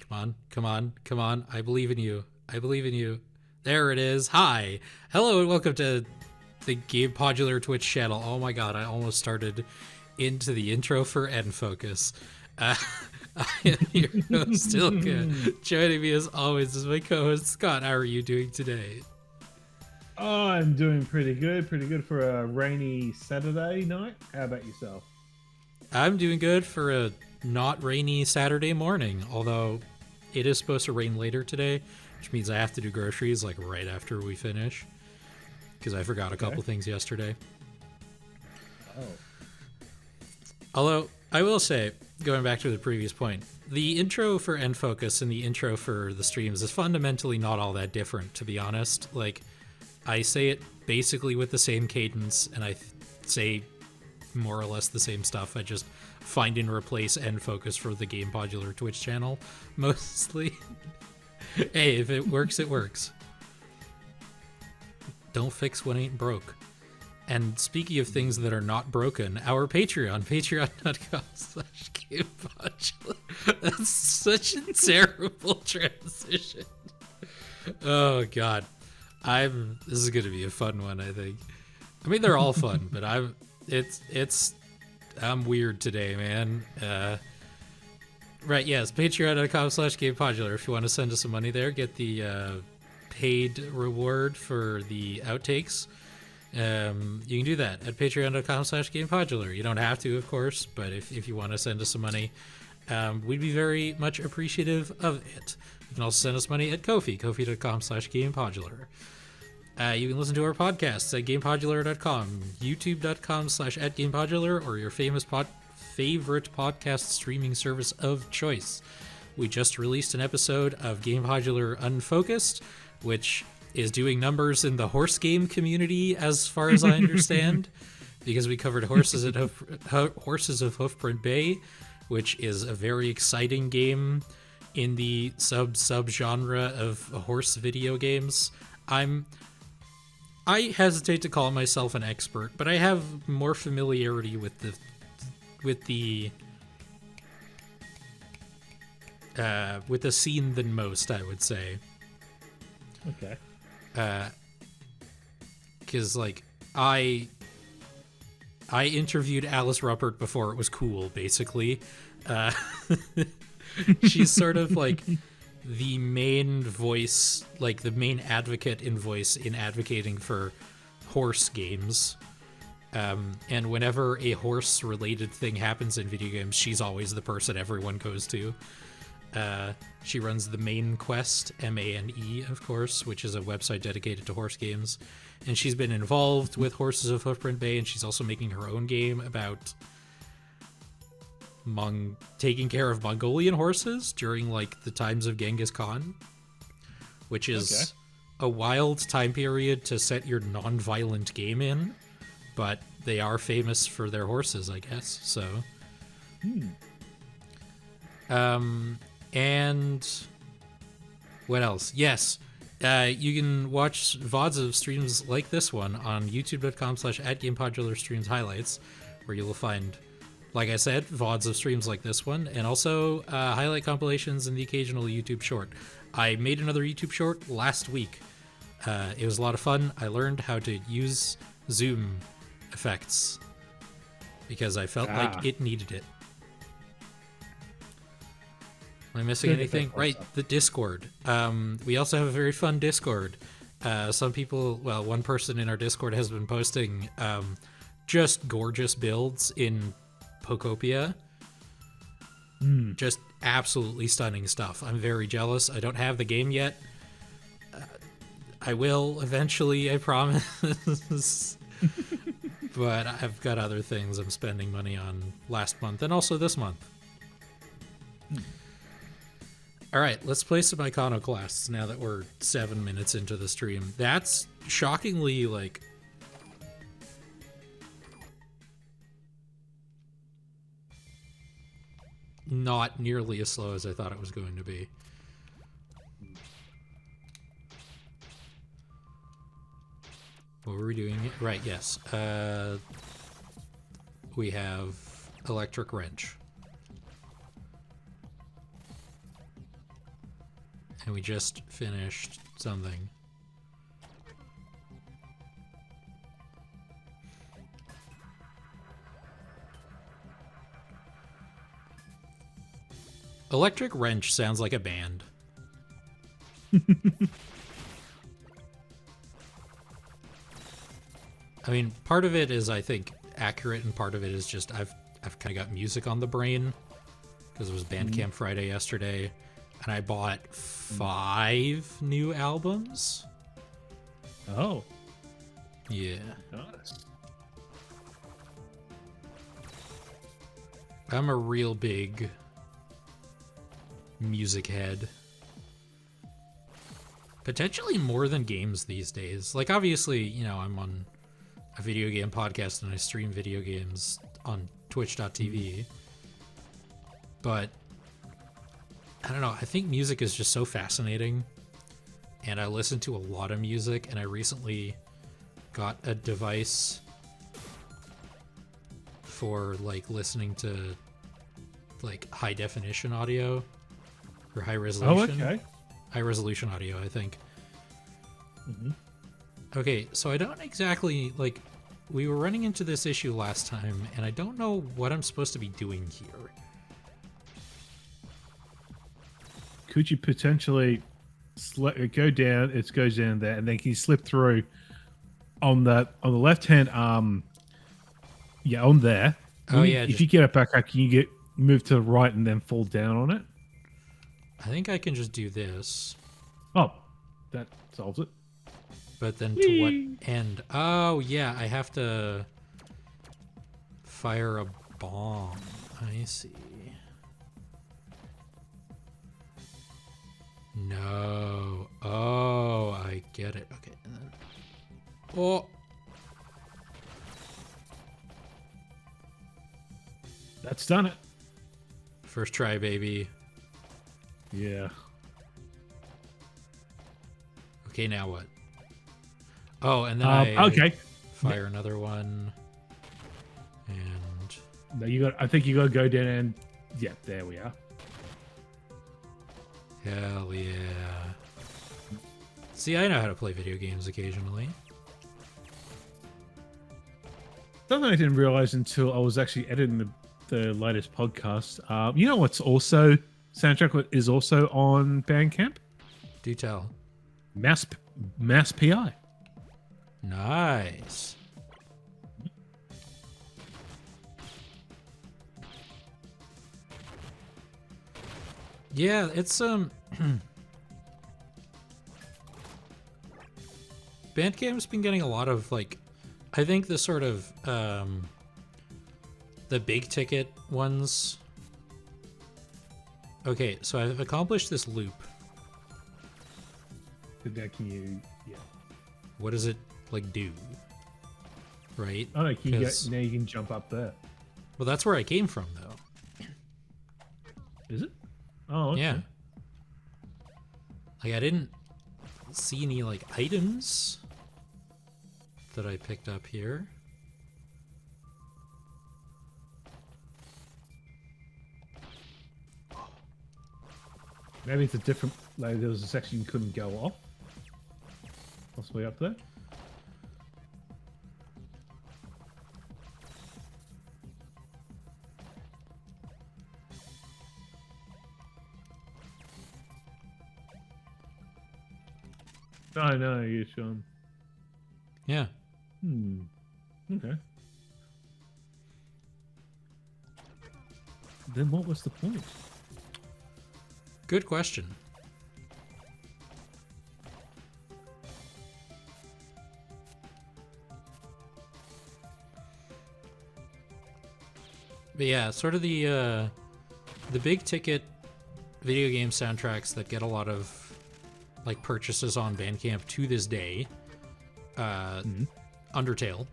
Come on, come on, come on. I believe in you. I believe in you. There it is. Hi. Hello and welcome to the Gamepodular Twitch channel. Oh my god, I almost started into the intro for End Focus. I am your host, Ilka. Joining me as always is my co-host, Scott. How are you doing today? Oh, I'm doing pretty good for a rainy Saturday night. How about yourself? I'm doing good for a not rainy Saturday morning, although it is supposed to rain later today, which means I have to do groceries like right after we finish, because I forgot a couple things yesterday. Oh. Although, I will say, going back to the previous point, the intro for End Focus and the intro for the streams is fundamentally not all that different, to be honest. Like, I say it basically with the same cadence, and I say more or less the same stuff. I just find and replace End Focus for the Gamepodular Twitch channel, mostly. Hey, if it works, it works. Don't fix what ain't broke. And speaking of things that are not broken, our Patreon, patreon.com/Gamepodular. That's such a terrible transition. Oh, God. This is going to be a fun one, I think. I mean, they're all fun, but I'm weird today, man. Right, yes, patreon.com/Gamepodular. If you want to send us some money there, get the paid reward for the outtakes. You can do that at patreon.com/Gamepodular. You don't have to, of course, but if you want to send us some money, we'd be very much appreciative of it. You can also send us money at kofi.com/Gamepodular. You can listen to our podcasts at gamepodular.com, youtube.com/@Gamepodular, or your favorite podcast streaming service of choice. We just released an episode of Gamepodular Unfocused, which is doing numbers in the horse game community, as far as I understand, because we covered Horses of Hoofprint Bay, which is a very exciting game in the sub-genre of horse video games. I hesitate to call myself an expert, but I have more familiarity with the scene than most, I would say. Okay. Because like I interviewed Alice Ruppert before it was cool, basically. She's sort of like the main voice, like the main advocate in voice in advocating for horse games. And whenever a horse related thing happens in video games, she's always the person everyone goes to. She runs the Main Quest, MANE, of course, which is a website dedicated to horse games. And she's been involved with Horses of Hoofprint Bay, and she's also making her own game about taking care of Mongolian horses during like the times of Genghis Khan, which is a wild time period to set your non-violent game in, but they are famous for their horses, I guess. So, and what else? Yes, you can watch VODs of streams like this one on youtube.com/@Gamepodular streams highlights, where you will find, like I said, VODs of streams like this one, and also highlight compilations and the occasional YouTube short. I made another YouTube short last week. It was a lot of fun. I learned how to use zoom effects because I felt like it needed it. Am I missing anything? Right, the Discord. We also have a very fun Discord. Some people, well, one person in our Discord has been posting just gorgeous builds in Pokopia. Just absolutely stunning stuff. I'm very jealous. I don't have the game yet. I will eventually, I promise. But I've got other things I'm spending money on last month and also this month. All right, let's play some Iconoclasts now that we're 7 minutes into the stream. That's shockingly, like, not nearly as slow as I thought it was going to be. What were we doing? Right, yes. We have Electric Wrench. And we just finished something. Electric Wrench sounds like a band. I mean, part of it is, I think, accurate, and part of it is just I've kind of got music on the brain because it was Bandcamp Friday yesterday, and I bought 5 new albums. Oh, Yeah. nice. I'm a real big music head. Potentially more than games these days. Like, obviously, you know, I'm on a video game podcast and I stream video games on twitch.tv. But I don't know, I think music is just so fascinating. And I listen to a lot of music, and I recently got a device for like listening to like high definition audio or high resolution. Oh, okay. High resolution audio, I think. Mm-hmm. Okay, so I don't exactly like. We were running into this issue last time, and I don't know what I'm supposed to be doing here. Could you potentially go down? It goes down there, and then can you slip through on the left hand arm? Yeah, on there. Oh, yeah, If just- you get it back up, can you get move to the right and then fall down on it? I think I can just do this, Oh, that solves it. but then to Whee! what end? Oh, yeah, I have to fire a bomb. I see. No. Oh, I get it. Okay. And then... Oh. That's done it. First try, baby. Yeah. Okay, now what? Oh, and then I Okay. fire another one. And No, you got. I think you got to go down and yeah, there we are. hell yeah. See, I know how to play video games occasionally. Something I didn't realize until I was actually editing the latest podcast. You know what's also soundtrack what is also on Bandcamp? Do tell. Mass PI. Nice. Yeah, it's Bandcamp's been getting a lot of like, I think the sort of the big ticket ones. Okay, so I've accomplished this loop. Now can you? Yeah. What does it like do? Right? Oh, no, can you go, 'Cause- now you can jump up there. Well, that's where I came from, though. Is it? Oh, okay. Yeah. Like, I didn't see any, like, items that I picked up here. Maybe it's a different. Like there was a section you couldn't go off. Possibly up there. No, you're Sean. Yeah. Okay. Then what was the point? Good question. But yeah, sort of the big ticket video game soundtracks that get a lot of like purchases on Bandcamp to this day. Undertale.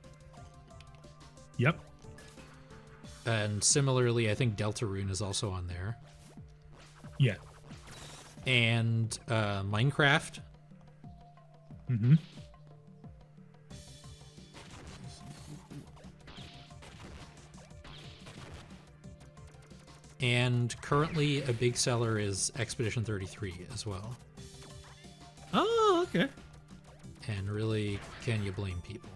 Yep. And similarly, I think Deltarune is also on there. Yeah. And Minecraft. Mm-hmm. And currently a big seller is Expedition 33 as well. Okay. And really, can you blame people?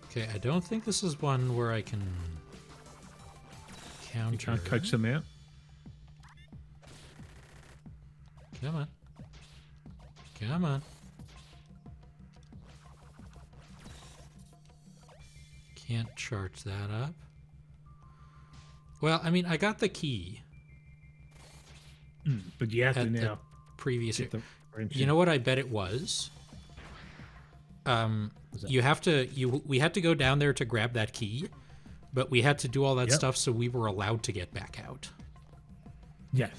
Okay, I don't think this is one where I can counter. You can't coach them out. Come on. Come on. Can't charge that up. Well, I mean, I got the key. But you have to at the now. previous. Get the wrench You in. know what I bet it was? You have to. We had to go down there to grab that key, but we had to do all that Yep. stuff so we were allowed to get back out. Yeah.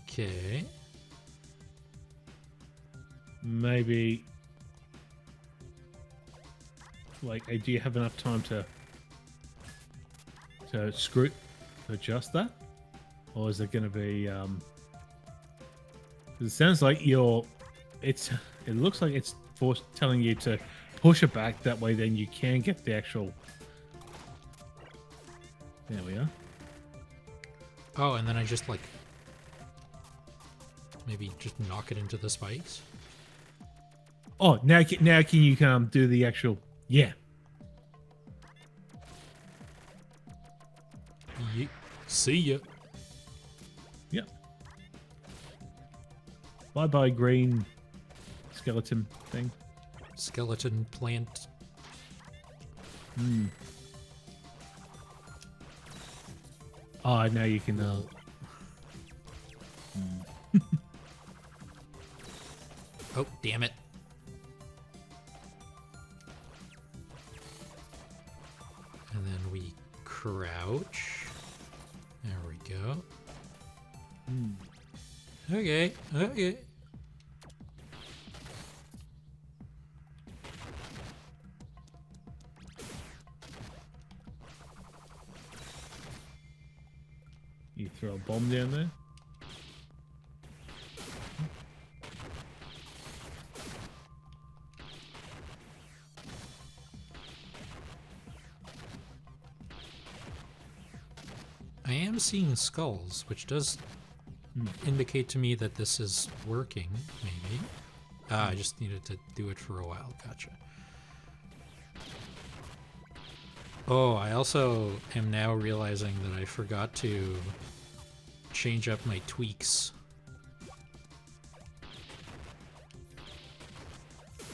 Okay. Maybe. Like, do you have enough time to screw to adjust that, or is it going to be? 'Cause it sounds like It looks like it's telling you to push it back. That way, then you can get the actual. There we are. Oh, and then I just like maybe just knock it into the spikes. Oh, now can you do the actual? Yeah. See ya. Yep. Bye green skeleton thing. Skeleton plant. Oh, now you can. Oh, damn it. And then we crouch. There we go. Okay, okay. You throw a bomb down there. I am seeing skulls, which does indicate to me that this is working, maybe. I just needed to do it for a while. Gotcha. Oh, I also am now realizing that I forgot to change up my tweaks.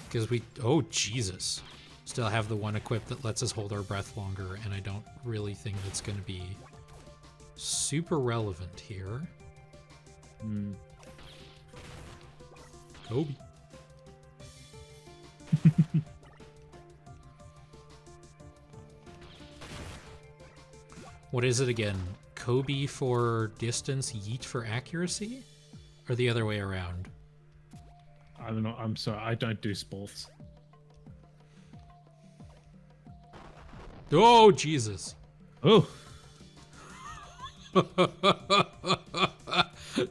Because oh Jesus, still have the one equipped that lets us hold our breath longer, and I don't really think that's going to be super relevant here. Kobe. What is it again? Kobe for distance, yeet for accuracy? Or the other way around? I don't know. I'm sorry. I don't do sports. Oh, Jesus. Oh.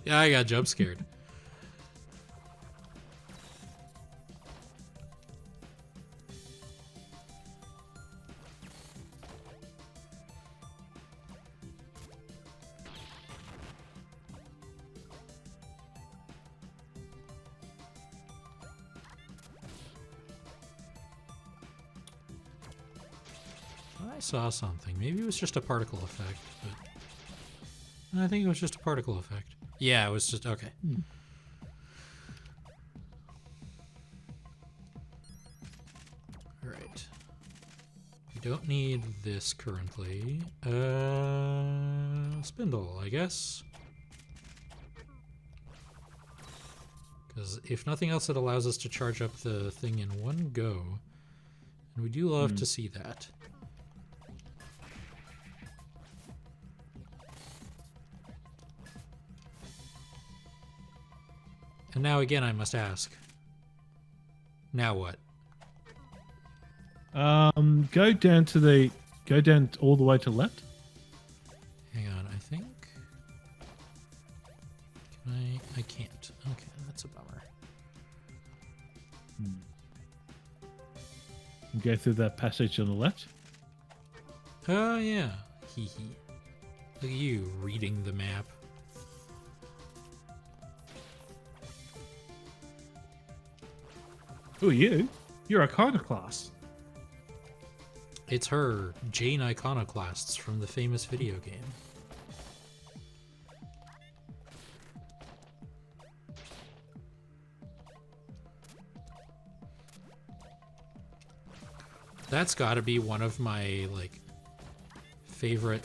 Yeah, I got jump scared. I saw something. Maybe it was just a particle effect, but I think it was just a particle effect. Yeah, it was just okay. All right. We don't need this currently. Spindle, I guess. Because if nothing else, it allows us to charge up the thing in one go. And we do love to see that. And now again, I must ask. Now what? Go down all the way to the left. Hang on, I think. Go through that passage on the left. Oh, yeah. Hee hee. Look at you reading the map. Who are you? You're Iconoclasts. It's her, Jane Iconoclasts from the famous video game. That's gotta be one of my, like, favorite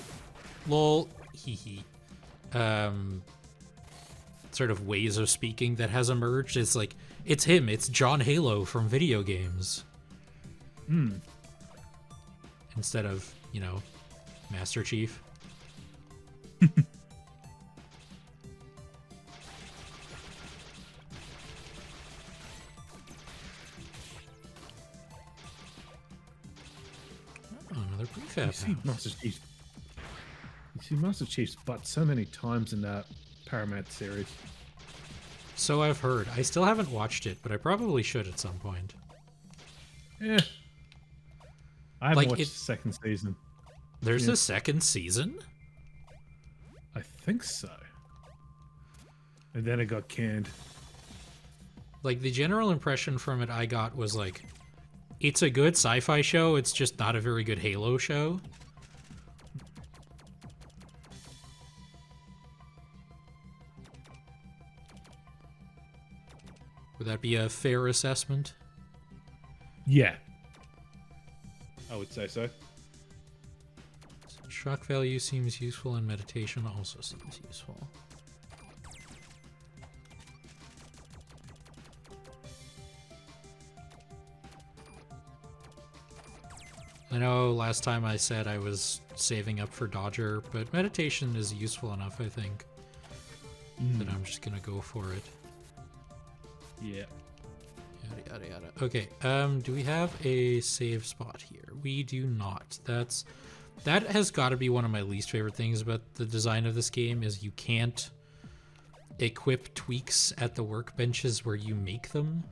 lol hee hee sort of ways of speaking that has emerged. It's like, it's him, it's John Halo from video games. Instead of, you know, Master Chief. Oh, another prefab house. You see Master Chief's butt so many times in that Paramount series. So I've heard. I still haven't watched it, but I probably should at some point. Yeah. I haven't Like, watched the second season. There's a second season? I think so. And then it got canned. Like, the general impression from it I got was like, it's a good sci-fi show, it's just not a very good Halo show. Would that be a fair assessment? Yeah. I would say so. Shock value seems useful, and meditation also seems useful. I know last time I said I was saving up for Dodger, but meditation is useful enough, I think, that I'm just gonna go for it. Yeah. Yada yada yada. Okay, do we have a save spot here? We do not. That has got to be one of my least favorite things about the design of this game is you can't equip tweaks at the workbenches where you make them.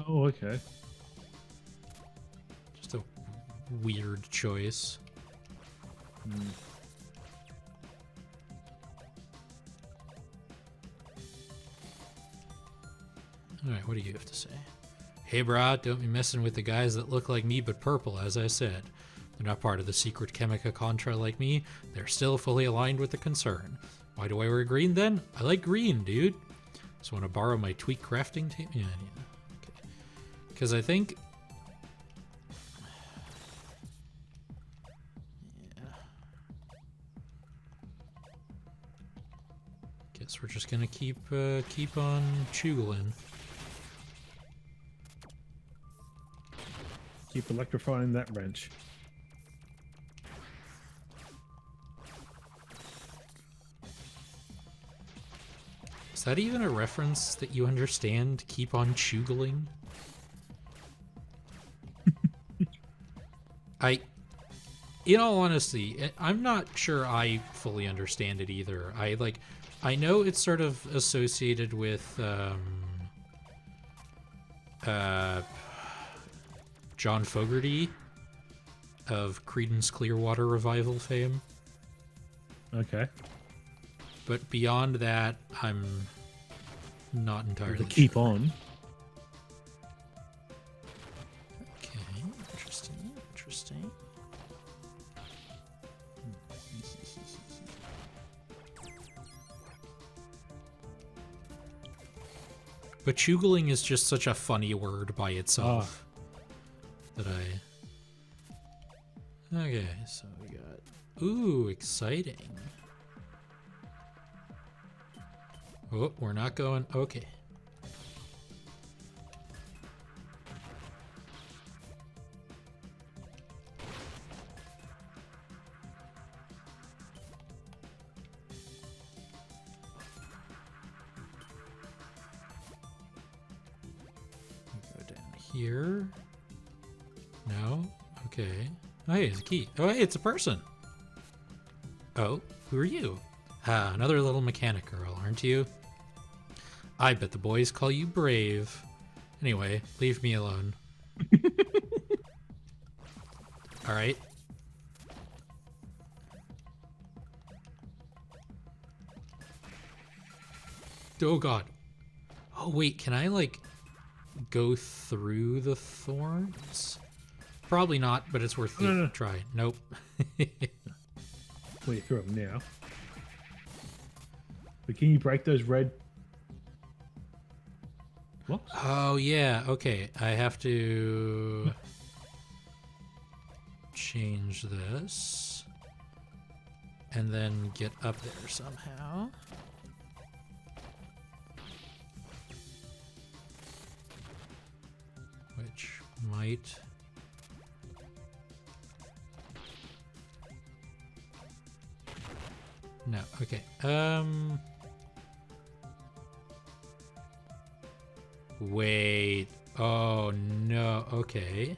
Oh, okay. Just a weird choice. Alright, what do you have to say? Hey brah, don't be messing with the guys that look like me but purple, as I said. They're not part of the secret Chemica Contra like me. They're still fully aligned with the concern. Why do I wear green then? I like green, dude. Just want to borrow my tweak crafting tape? Yeah. Okay. Because I think... Yeah. Guess we're just gonna keep on choogling. Keep electrifying that wrench. Is that even a reference that you understand? Keep on choogling? In all honesty, I'm not sure I fully understand it either. I know it's sort of associated with, John Fogerty of Creedence Clearwater Revival fame. Okay. But beyond that, I'm not entirely sure. Keep on. Okay, interesting. But choogling is just such a funny word by itself. That Okay, so we got... Ooh, exciting. Oh, we're not going... Okay. Go down here. No? Okay. Oh, hey, it's a key. Oh, hey, it's a person. Oh, who are you? Ah, another little mechanic girl, aren't you? I bet the boys call you brave. Anyway, leave me alone. All right. Oh god. Oh wait, can I like go through the thorns? Probably not, but it's worth No. a try. Nope. Well, you throw them now. But can you break those red blocks? Oh yeah, okay. I have to change this and then get up there somehow. Which might... No, okay. Wait. Oh, no. Okay.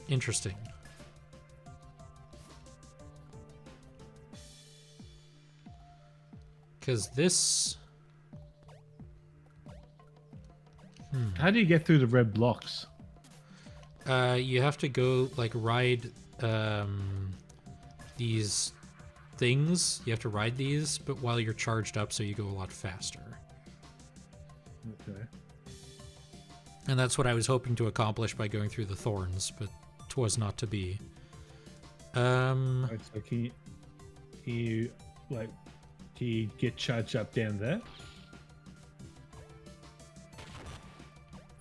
Interesting. Because this... How do you get through the red blocks? You have to go, like, ride these things. You have to ride these, but while you're charged up, so you go a lot faster. Okay. And that's what I was hoping to accomplish by going through the thorns, but 'twas not to be. Right, so can you get charged up down there?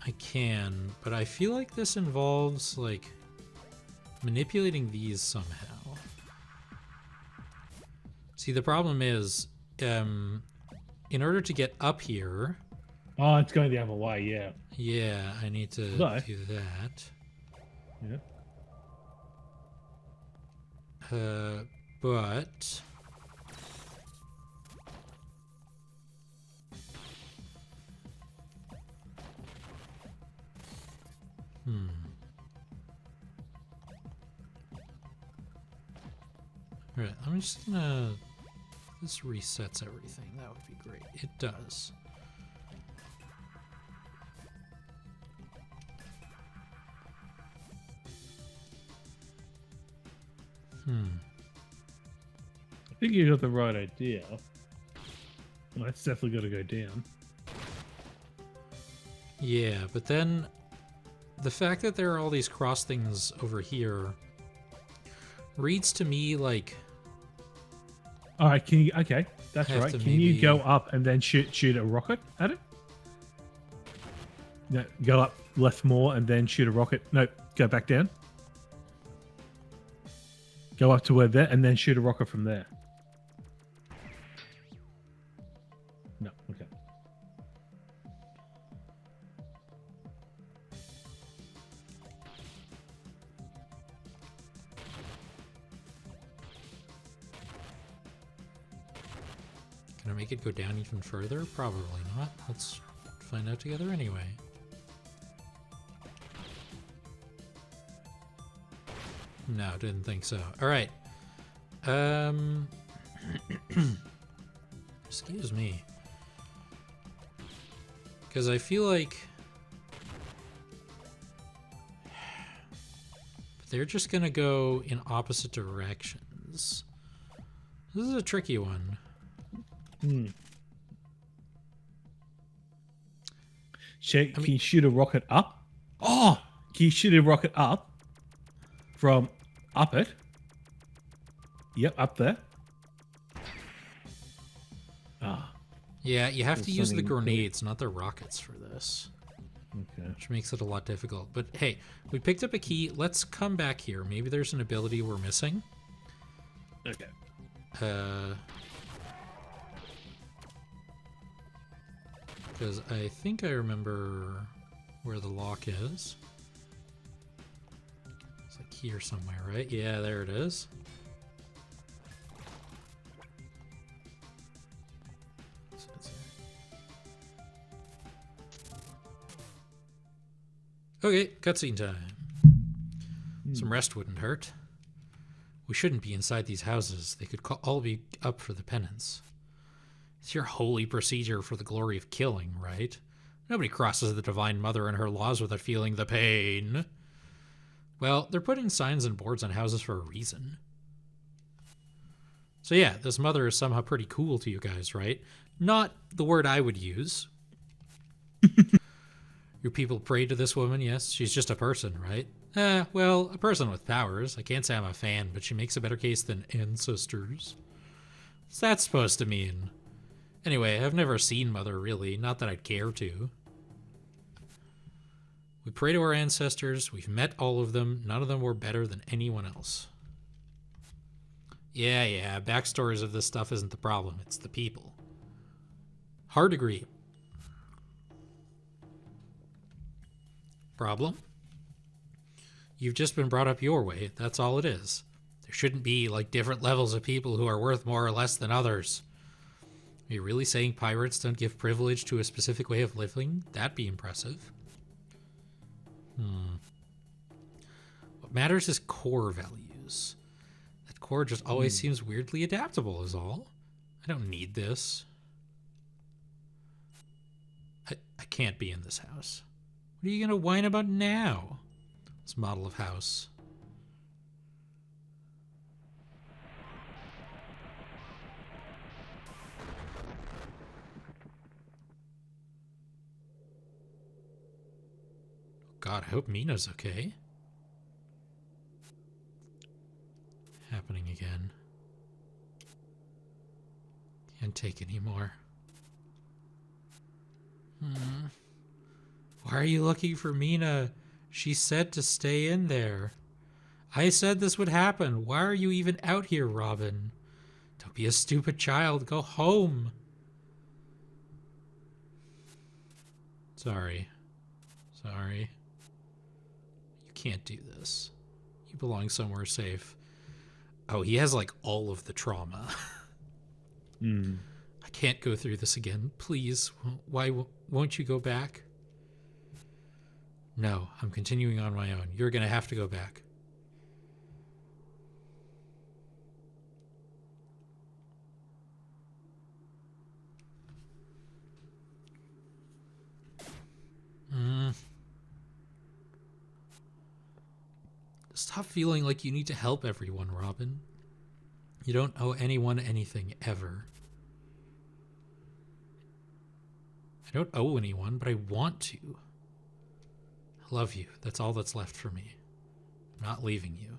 I can, but I feel like this involves, like, manipulating these somehow. See, the problem is, in order to get up here... Oh, it's going the other way, yeah. Yeah, I need to do that. Yeah. But... Alright, I'm just gonna... This resets everything. That would be great. It does. I think you got the right idea. Well, that's definitely got to go down. Yeah, but then the fact that there are all these cross things over here reads to me like... All right, can you? Okay, that's Have right. to Can you maybe- go up and then shoot a rocket at it? No, go up left more and then shoot a rocket. No, go back down. Go up to where there and then shoot a rocket from there. No, okay. Can I make it go down even further? Probably not. Let's find out together anyway. No, didn't think so. All right. Excuse me. Because I feel like they're just going to go in opposite directions. This is a tricky one. Can you shoot a rocket up? Oh, can you shoot a rocket up from up it? Yep, up there. Ah, Yeah, you have to There's use the something cool. grenades, not the rockets for this, okay. which makes it a lot difficult. But hey, we picked up a key. Let's come back here. Maybe there's an ability we're missing. Okay. Because I think I remember where the lock is. It's like here somewhere, right? Yeah, there it is. So it's there. Okay, cutscene time. Some rest wouldn't hurt. We shouldn't be inside these houses. They could all be up for the penance. It's your holy procedure for the glory of killing, right? Nobody crosses the Divine Mother and her laws without feeling the pain. Well, they're putting signs and boards on houses for a reason. So yeah, this mother is somehow pretty cool to you guys, right? Not the word I would use. Your people pray to this woman, yes. She's just a person, right? Well, a person with powers. I can't say I'm a fan, but she makes a better case than ancestors. What's that supposed to mean? Anyway, I've never seen Mother, really. Not that I'd care to. We pray to our ancestors. We've met all of them. None of them were better than anyone else. Yeah, backstories of this stuff isn't the problem. It's the people. Hard agree. Problem? You've just been brought up your way. That's all it is. There shouldn't be, like, different levels of people who are worth more or less than others. Are you really saying pirates don't give privilege to a specific way of living? That'd be impressive. What matters is core values. That core just always seems weirdly adaptable is all. I don't need this. I can't be in this house. What are you gonna whine about now? This model of house. God, I hope Mina's okay. Happening again. Can't take any more. Why are you looking for Mina? She said to stay in there. I said this would happen. Why are you even out here, Robin? Don't be a stupid child. Go home. Sorry. You can't do this. You belong somewhere safe. Oh, he has like all of the trauma. I can't go through this again. Please. Why won't you go back? No, I'm continuing on my own. You're going to have to go back. Stop feeling like you need to help everyone, Robin. You don't owe anyone anything, ever. I don't owe anyone, but I want to. I love you. That's all that's left for me. I'm not leaving you.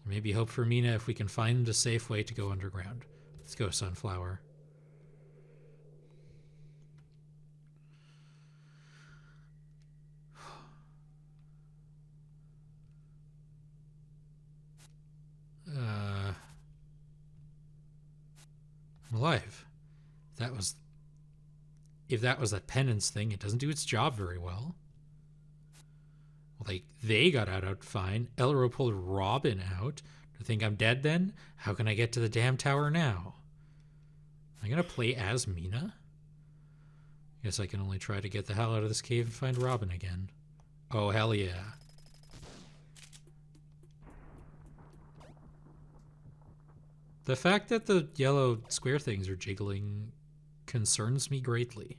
There may be hope for Mina if we can find a safe way to go underground. Let's go, Sunflower. I'm alive. If that was that penance thing, it doesn't do its job very well. Like, they got out fine. Elro pulled Robin out. Do you think I'm dead then? How can I get to the damn tower now? Am I gonna play as Mina? Guess I can only try to get the hell out of this cave and find Robin again. Oh, hell yeah. The fact that the yellow square things are jiggling concerns me greatly.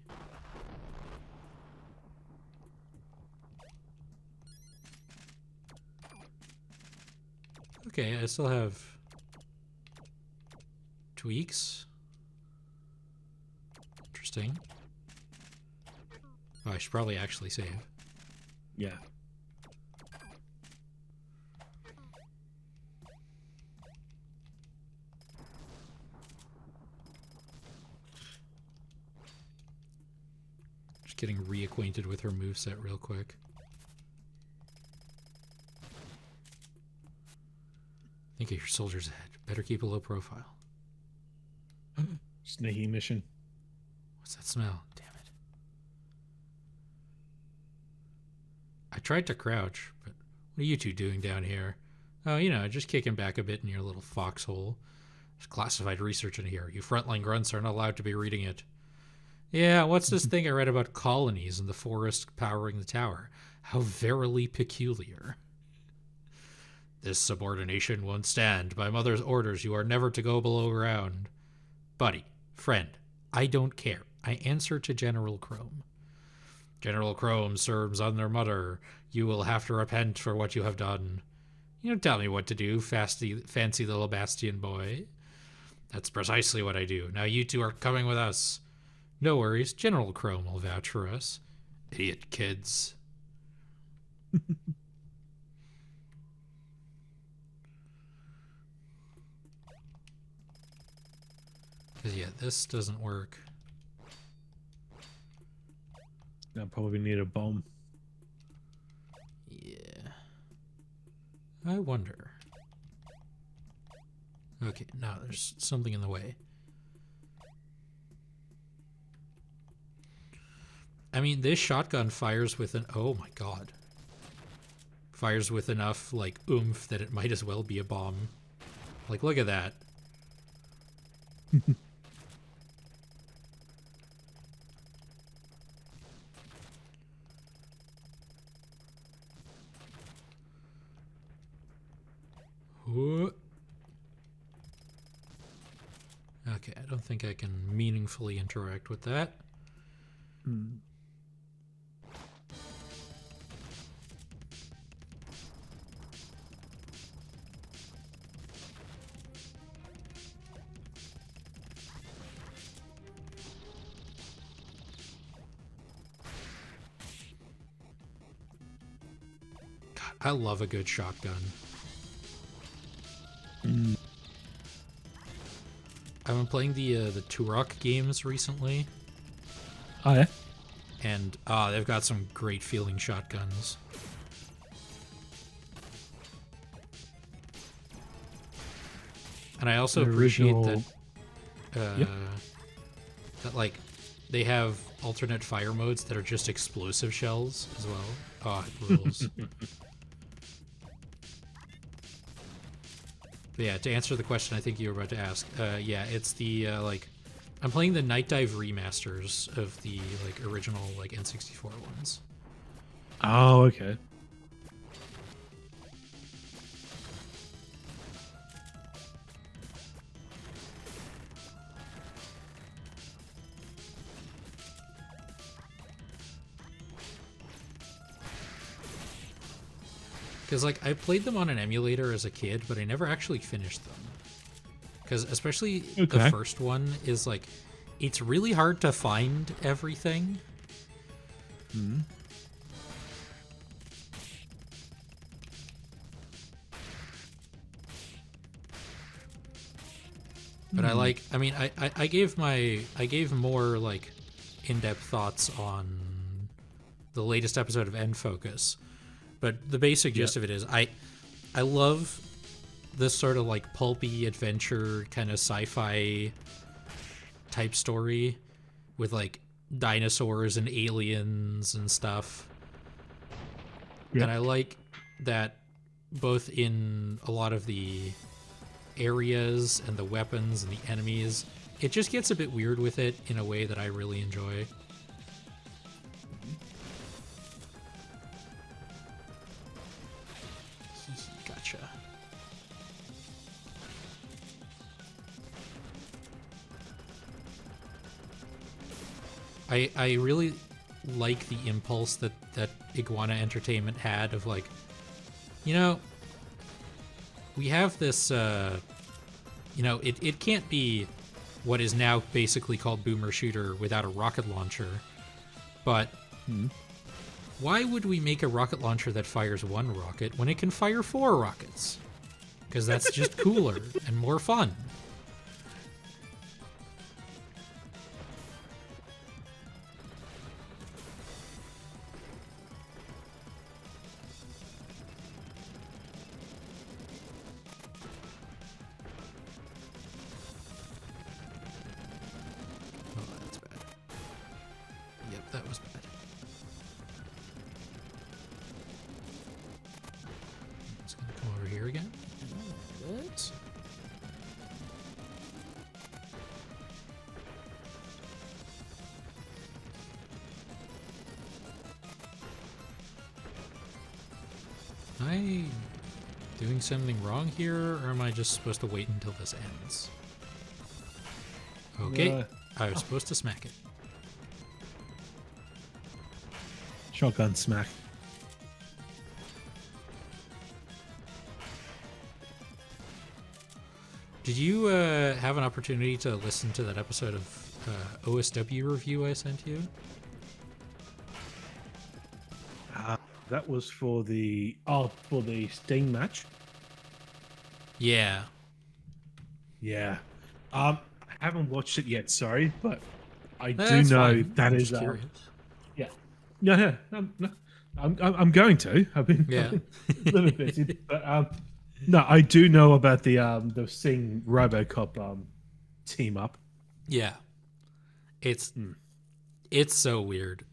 Okay, I still have tweaks. Interesting. Oh, I should probably actually save. Yeah. Just getting reacquainted with her moveset real quick. Think of your soldiers ahead. Better keep a low profile. Sneaky mission. What's that smell? Damn it. I tried to crouch, but what are you two doing down here? Oh, you know, just kicking back a bit in your little foxhole. There's classified research in here. You frontline grunts aren't allowed to be reading it. Yeah, what's this thing I read about colonies in the forest powering the tower? How verily peculiar. This subordination won't stand. By Mother's orders, you are never to go below ground. Buddy, friend, I don't care. I answer to General Chrome. General Chrome serves on their mother. You will have to repent for what you have done. You don't tell me what to do, fancy little Bastion boy. That's precisely what I do. Now you two are coming with us. No worries, General Chrome will vouch for us. Idiot kids. Because, yeah, this doesn't work. I probably need a bomb. Yeah. I wonder. Okay, no, there's something in the way. I mean, this shotgun fires with an... Oh my god. Fires with enough, like, oomph that it might as well be a bomb. Like, look at that. Okay, I don't think I can meaningfully interact with that. God, I love a good shotgun. I've been playing the Turok games recently. Oh, yeah? And they've got some great feeling shotguns. And I also appreciate that that like they have alternate fire modes that are just explosive shells as well. Oh, it rules. But yeah, to answer the question I think you were about to ask, yeah, it's the like I'm playing the Night Dive remasters of the like original like N64 ones. Oh, okay. Because like I played them on an emulator as a kid, but I never actually finished them. Because especially the first one is like, it's really hard to find everything. But I gave more like in-depth thoughts on the latest episode of End Focus. But the basic gist of it is I love this sort of like pulpy adventure kind of sci-fi type story with like dinosaurs and aliens and stuff. And I like that both in a lot of the areas and the weapons and the enemies, it just gets a bit weird with it in a way that I really enjoy. Gotcha. I really like the impulse that Iguana Entertainment had of like, you know, we have this, you know, it can't be what is now basically called Boomer Shooter without a rocket launcher, but why would we make a rocket launcher that fires one rocket when it can fire 4 rockets? Because that's just cooler and more fun. That was bad. It's gonna come over here again. That's... Am I doing something wrong here, or am I just supposed to wait until this ends? Okay, I was supposed to smack it. Shotgun smack. Did you have an opportunity to listen to that episode of OSW review I sent you? That was for the Steam match. Yeah. Yeah. I haven't watched it yet. Sorry, but I do That's know fine. that I'm is just curious. yeah. No. I'm going to. I've been Yeah. a little bit busy, but no, I do know about the Sing RoboCop team up. Yeah. It's so weird.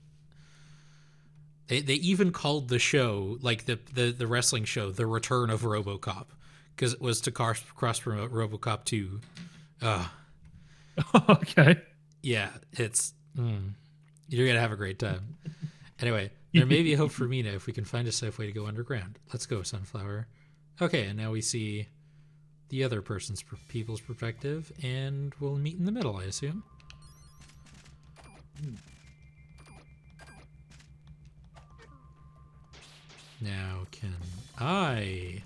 They even called the show, like the wrestling show, The Return of RoboCop, because it was to cross promote RoboCop 2. Okay. Yeah, it's you're gonna have a great time. Anyway, there may be hope for Mina if we can find a safe way to go underground. Let's go, Sunflower. Okay, and now we see the other people's perspective, and we'll meet in the middle, I assume. Now, can I...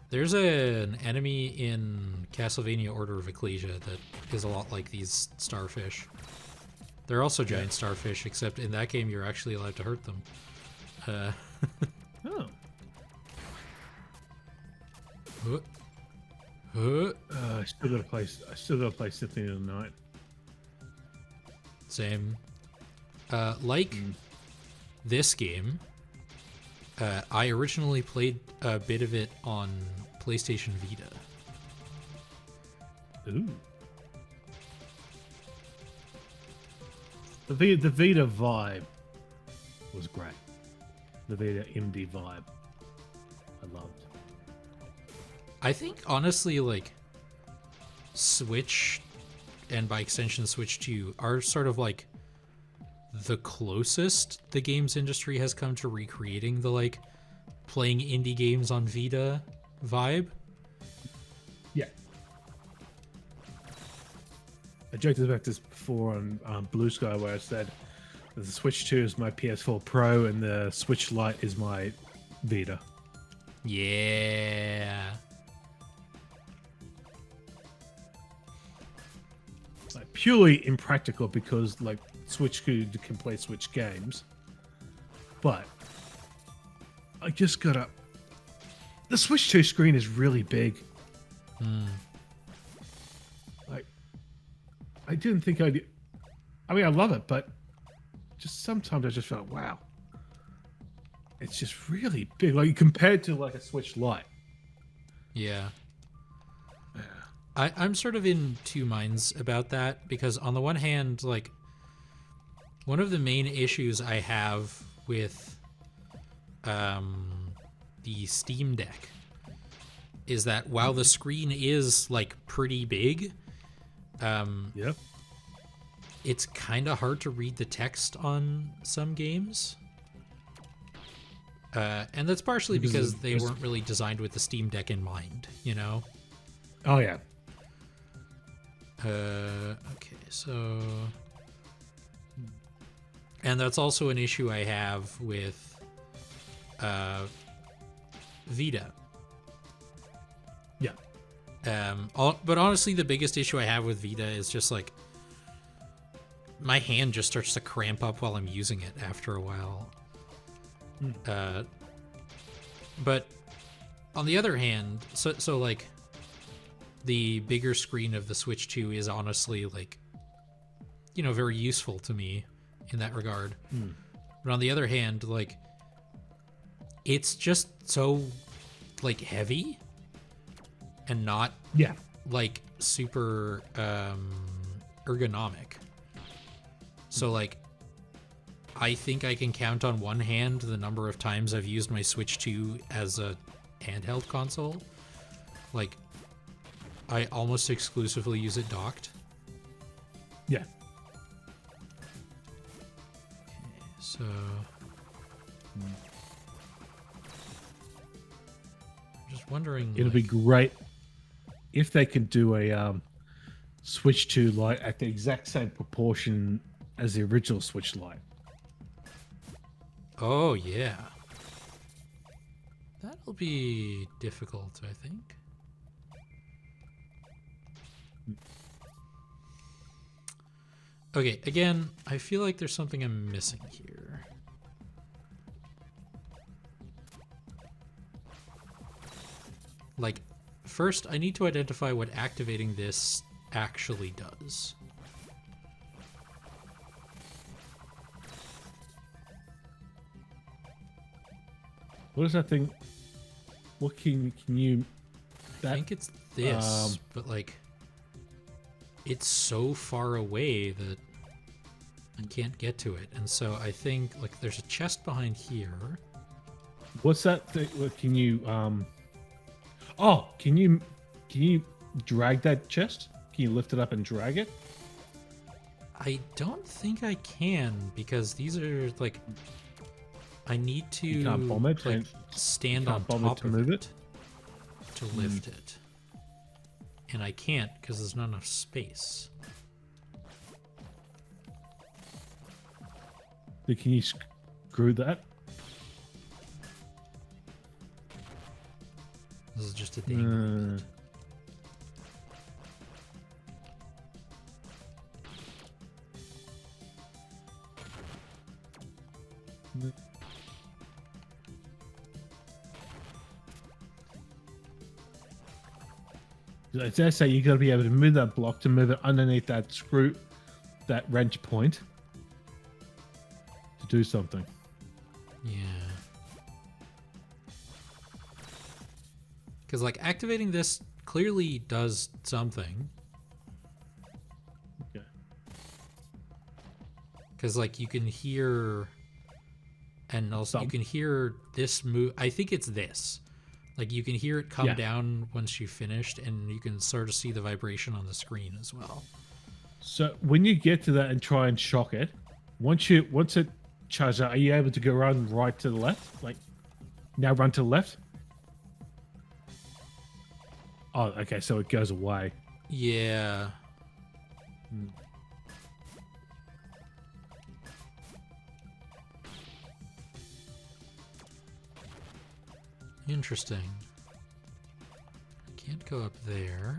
There's an enemy in Castlevania Order of Ecclesia that is a lot like these starfish. They're also giant starfish, except in that game you're actually allowed to hurt them. Oh. I still gotta play Symphony of the Night. Same. Like this game, I originally played a bit of it on PlayStation Vita. Ooh. The Vita vibe was great. The Vita MD vibe, I loved. I think honestly, like Switch, and by extension Switch 2, are sort of like the closest the games industry has come to recreating the like playing indie games on Vita vibe. Yeah. I joked about this before on Blue Sky, where I said that the Switch 2 is my PS4 Pro and the Switch Lite is my Vita. Yeah. Like, purely impractical because like Switch can play Switch games, but I just gotta. The Switch 2 screen is really big. Like, I didn't think I'd. I mean, I love it, but just sometimes I just felt, wow, it's just really big. Like compared to like a Switch Lite. Yeah. I'm sort of in two minds about that, because on the one hand, like, one of the main issues I have with the Steam Deck is that while the screen is like pretty big, Yep. it's kind of hard to read the text on some games. And that's partially because they weren't really designed with the Steam Deck in mind, you know? Oh yeah. Okay, so... And that's also an issue I have with Vita. Yeah. But honestly, the biggest issue I have with Vita is just like my hand just starts to cramp up while I'm using it after a while. But on the other hand, so like the bigger screen of the Switch 2 is honestly like, you know, very useful to me in that regard. But on the other hand, like, it's just so like heavy and not like super ergonomic. So like, I think I can count on one hand the number of times I've used my Switch 2 as a handheld console. Like, I almost exclusively use it docked. Yeah. So, just wondering. It'll be great if they could do a Switch 2 light at the exact same proportion as the original Switch light. Oh, yeah. That'll be difficult, I think. Okay, again, I feel like there's something I'm missing here. Like, first, I need to identify what activating this actually does. What is that thing? What can you... I think it's this, but like, it's so far away that I can't get to it. And so I think, like, there's a chest behind here. What's that thing? What can you... Oh, can you drag that chest? Can you lift it up and drag it? I don't think I can, because these are, like... I need to You can't bomb it, like, and stand you on can't bomb top it to of move it to lift it. And I can't because there's not enough space. So can you screw that? This is just a dangling bit. As I say, you got to be able to move that block to move it underneath that screw, that wrench point, to do something. Yeah. Because, like, activating this clearly does something. Okay. Because, like, you can hear... And also, you can hear this move. I think it's this. Like, you can hear it come down once you've finished, and you can sort of see the vibration on the screen as well. So when you get to that and try and shock it, once it charges out, are you able to go run right to the left? Like, now run to the left? Oh, okay, so it goes away. Yeah. Interesting. Can't go up there.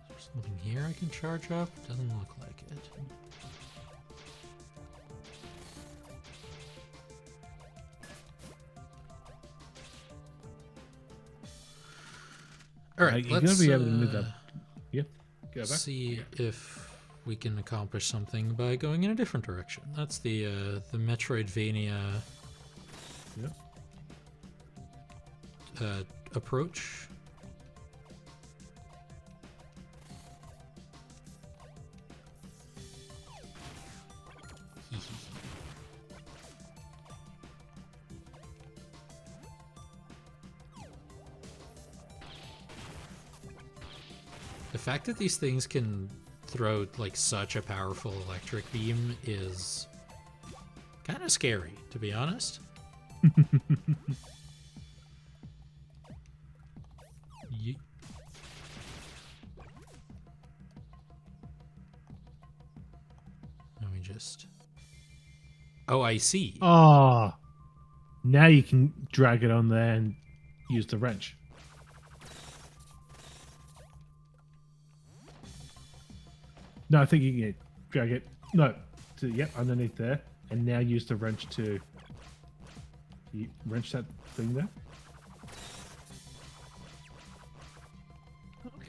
There's something here I can charge up? Doesn't look like it. All right, you're let's gonna be able to move that. Yep. Go back. see if we can accomplish something by going in a different direction. That's the Metroidvania approach. The fact that these things can throw like such a powerful electric beam is kind of scary, to be honest. Let me just... Oh, I see. Ah, now you can drag it on there and use the wrench. No, I think you can drag it. No, underneath there, and now use the wrench to wrench that thing there.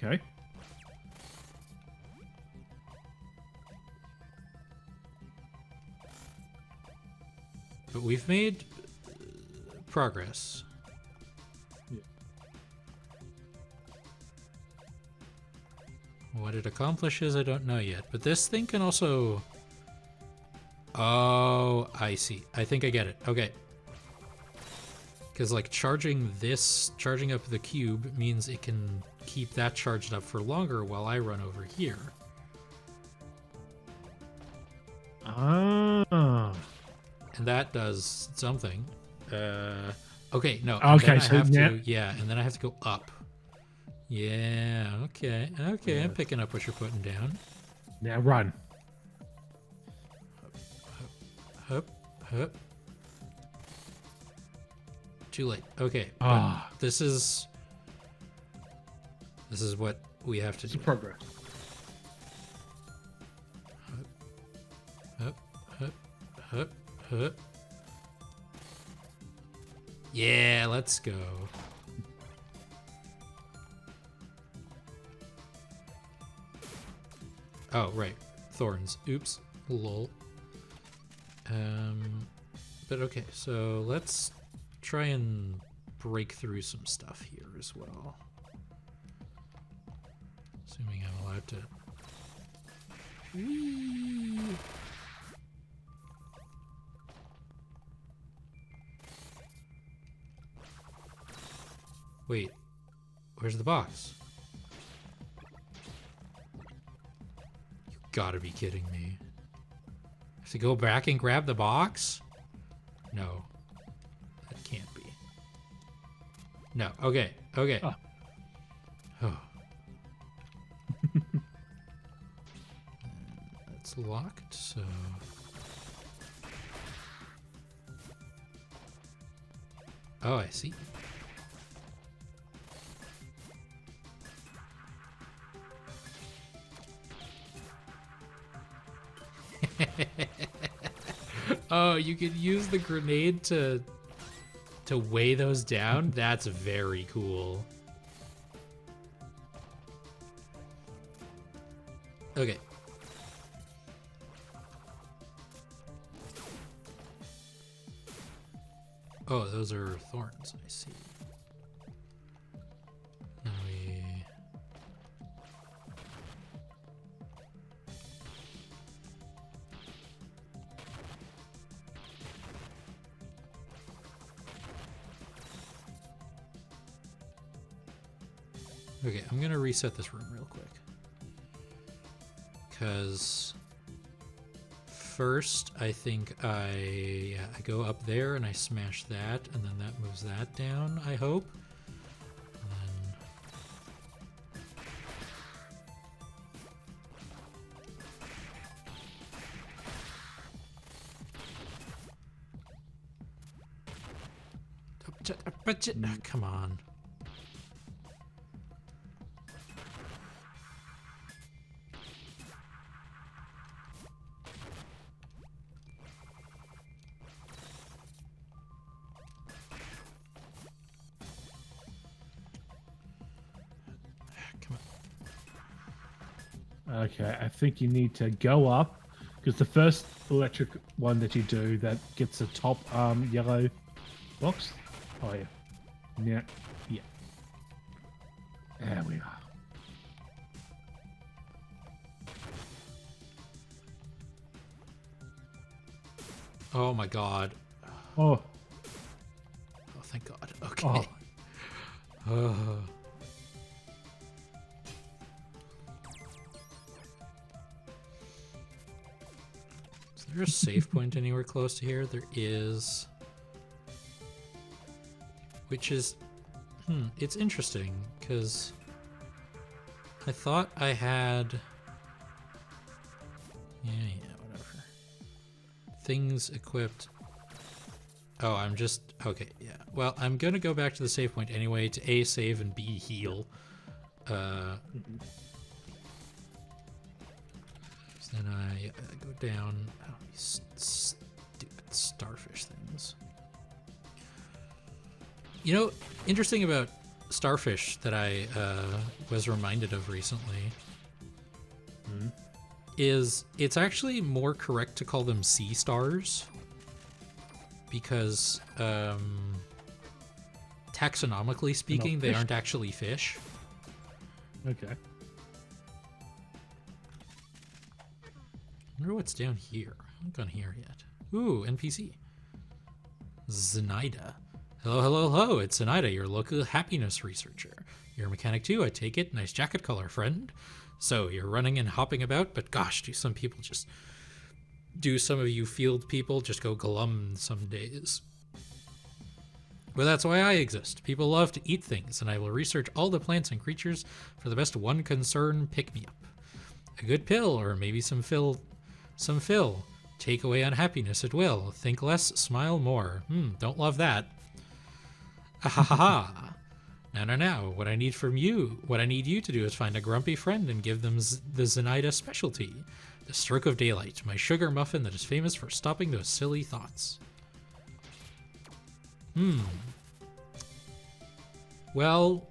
Okay. But we've made progress. What it accomplishes, I don't know yet. But this thing can also... Oh, I see. I think I get it. Okay. Because, like, charging up the cube means it can keep that charged up for longer while I run over here. Ah. And that does something. Okay, no. Okay, then I so have now- to, yeah, and then I have to go up. Yeah, okay. Okay, I'm picking up what you're putting down. Now run. Hup, hup. Too late. Okay, Ah. but this is what we have to It's do. progress. Hup, hup, hup, hup. Yeah, let's go. Oh, right. Thorns. Oops. Lol. But okay, so let's try and break through some stuff here as well. Assuming I'm allowed to. Whee! Wait, where's the box? You gotta be kidding me. I have to go back and grab the box? No. That can't be. No, okay, okay. Oh. Oh. That's locked, so... Oh, I see. Oh, you could use the grenade to weigh those down? That's very cool. Okay. Oh, those are thorns, I see. Now we... Okay, I'm gonna reset this room real quick. Because first, I think I go up there and I smash that, and then that moves that down, I hope. And then... Oh, come on. Come on. Okay, I think you need to go up because the first electric one that you do that gets the top yellow box. Oh yeah, yeah, yeah. There we are. Oh my god. Oh, Oh, thank god. Okay. oh. Is there a save point anywhere close to here? There is. Which is... it's interesting, because I thought I had... Yeah, whatever. Things equipped... Oh, I'm just... Okay, yeah. Well, I'm going to go back to the save point anyway to A, save, and B, heal. So then I go down... Oh, these stupid starfish things. You know, interesting about starfish that I was reminded of recently is it's actually more correct to call them sea stars because taxonomically speaking, they aren't actually fish. Okay. I wonder what's down here. I haven't gone here yet. Ooh, NPC. Zenaida. Hello, hello, hello. It's Zenaida, your local happiness researcher. You're a mechanic too, I take it. Nice jacket color, friend. So, you're running and hopping about, but gosh, do some people just do some of you field people just go glum some days. But that's why I exist. People love to eat things, and I will research all the plants and creatures for the best one concern pick-me-up. A good pill, or maybe some fill. Take away unhappiness at will. Think less, smile more. Don't love that. Ha. Now. What I need you to do is find a grumpy friend and give them the Zenaida specialty. The Stroke of Daylight, my sugar muffin that is famous for stopping those silly thoughts. Well,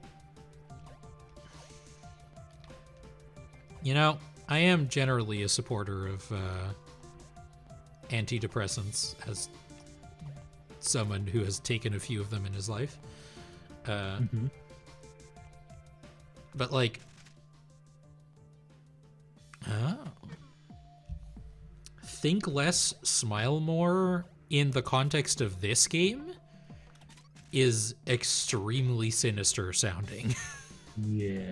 I am generally a supporter of antidepressants as someone who has taken a few of them in his life. But like, think less, smile more in the context of this game is extremely sinister sounding. Yeah.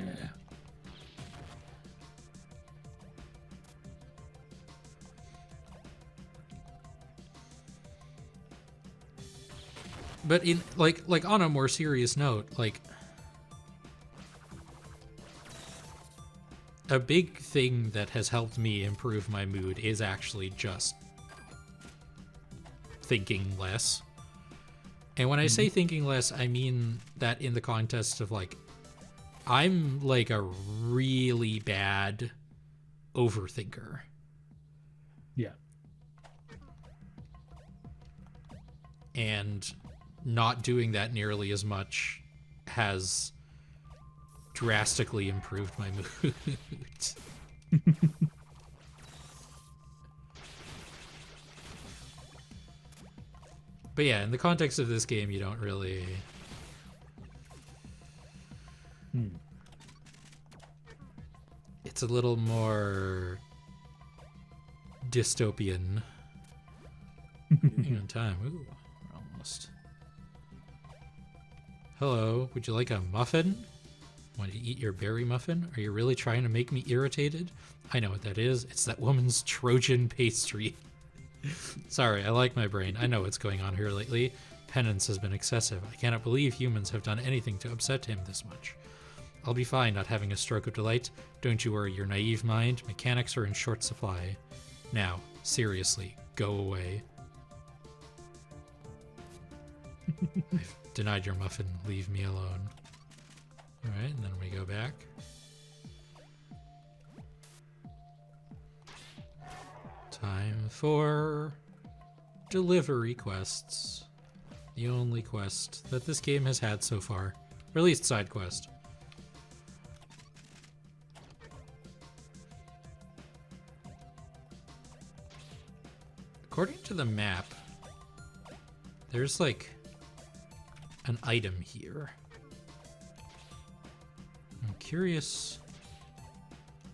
But in like on a more serious note, like a big thing that has helped me improve my mood is actually just thinking less. And when I say thinking less, I mean that in the context of like, I'm like a really bad overthinker. Yeah. And not doing that nearly as much has drastically improved my mood. But yeah, in the context of this game, you don't really... It's a little more dystopian. Hang on time. Ooh, we're almost. Hello, would you like a muffin? Want to eat your berry muffin? Are you really trying to make me irritated? I know what that is. It's that woman's Trojan pastry. Sorry, I like my brain. I know what's going on here lately. Penance has been excessive. I cannot believe humans have done anything to upset him this much. I'll be fine not having a stroke of delight. Don't you worry, your naive mind. Mechanics are in short supply. Now, seriously, go away. I've denied your muffin. Leave me alone. Alright, and then we go back. Time for delivery quests. The only quest that this game has had so far. Or at least side quest. According to the map, there's like an item here. I'm curious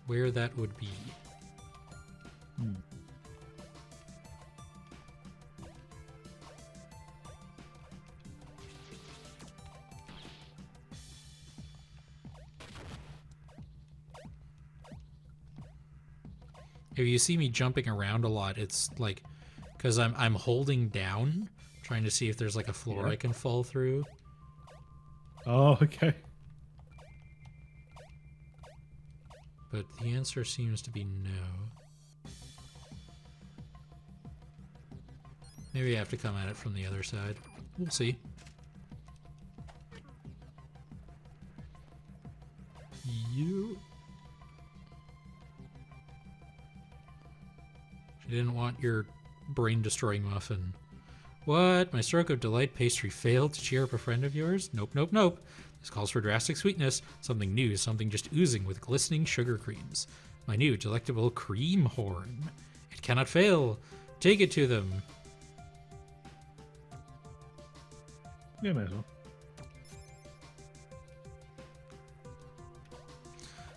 where that would be. If you see me jumping around a lot, it's like because I'm holding down, trying to see if there's like a floor I can fall through. Oh, okay. But the answer seems to be no. Maybe I have to come at it from the other side. We'll see. You. She didn't want your brain-destroying muffin. What? My stroke of delight pastry failed to cheer up a friend of yours? Nope, nope, nope. This calls for drastic sweetness. Something new, something just oozing with glistening sugar creams. My new delectable cream horn. It cannot fail. Take it to them. Yeah, might as well.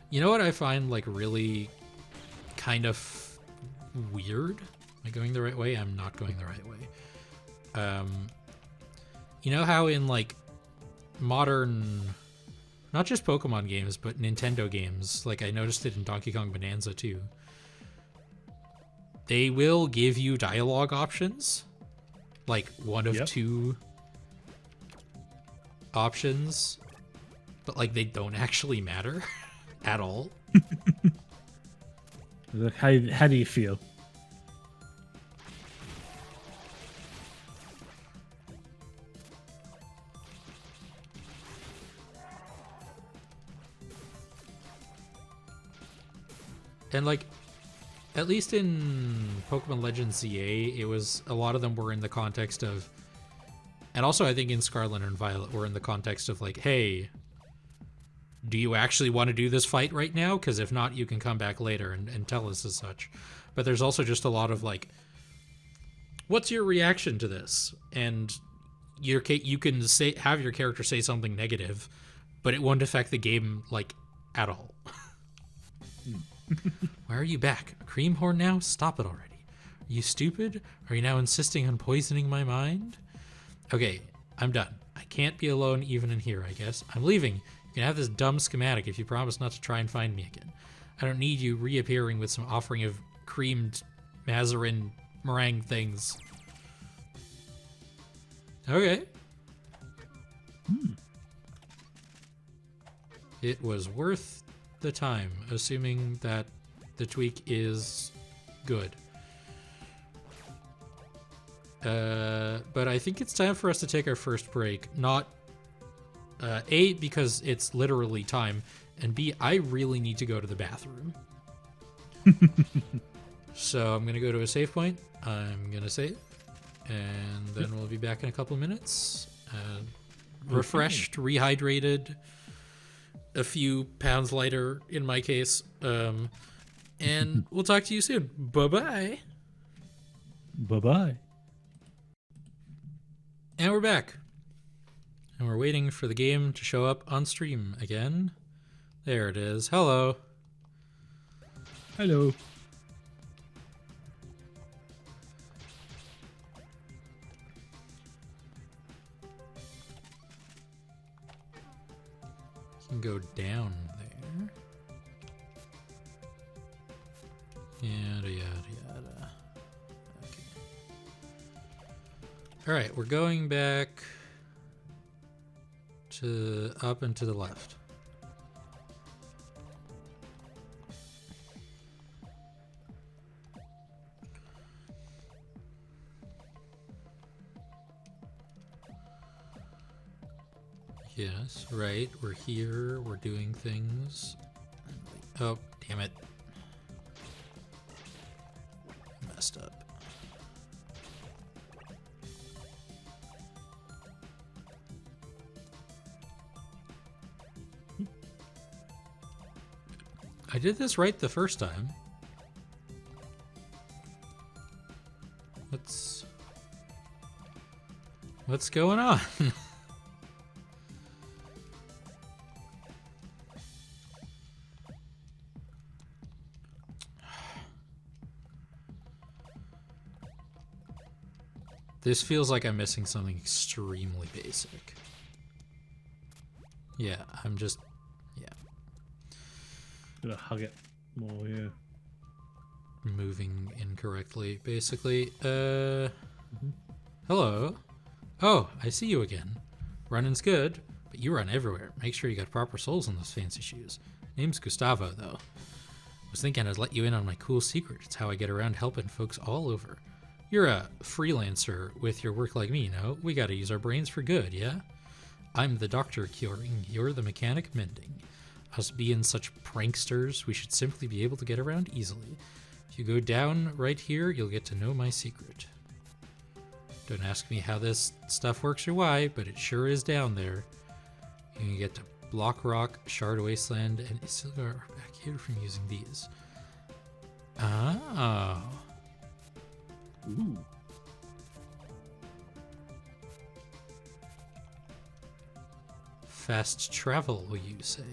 You know what I find like really kind of weird? Am I going the right way? I'm not going the right way. You know how in like modern, not just Pokemon games, but Nintendo games, like I noticed it in Donkey Kong Bonanza too. they will give you dialogue options, like one of Yep. two options, but like they don't actually matter at all. Like, how do you feel? And like, at least in Pokemon Legends ZA, it was a lot of them were in the context of, and also I think in Scarlet and Violet were in the context of like, hey, do you actually want to do this fight right now? Because if not, you can come back later and tell us as such. But there's also just a lot of like, what's your reaction to this? And you can have your character say something negative, but it won't affect the game like at all. Why are you back? A cream horn now? Stop it already. Are you stupid? Are you now insisting on poisoning my mind? Okay, I'm done. I can't be alone even in here, I guess. I'm leaving. You can have this dumb schematic if you promise not to try and find me again. I don't need you reappearing with some offering of creamed mazarin meringue things. Okay. It was worth the time, assuming that the tweak is good. But I think it's time for us to take our first break. Not A, because it's literally time, and B, I really need to go to the bathroom. So I'm gonna go to a save point. I'm gonna save, and then we'll be back in a couple minutes. Refreshed, rehydrated, a few pounds lighter in my case. And we'll talk to you soon. Bye-bye. Bye-bye. And we're back. And we're waiting for the game to show up on stream again. There it is. Hello. Hello. You can go down there. Yada, yada, yada. Okay. Alright, we're going back to up and to the left. Yes, right. We're here. We're doing things. Oh, damn it. Messed up. I did this right the first time. What's going on? This feels like I'm missing something extremely basic. Yeah, yeah. Gotta hug it more, yeah. Moving incorrectly, basically. Hello. Oh, I see you again. Running's good, but you run everywhere. Make sure you got proper soles on those fancy shoes. Name's Gustavo, though. Was thinking I'd let you in on my cool secret. It's how I get around helping folks all over. You're a freelancer with your work like me, no? We gotta use our brains for good, yeah? I'm the doctor curing, you're the mechanic mending. Us being such pranksters, we should simply be able to get around easily. If you go down right here, you'll get to know my secret. Don't ask me how this stuff works or why, but it sure is down there. You can get to Block Rock, Shard Wasteland, and Isilgar are back here from using these. Oh. Ooh. Fast travel, you say?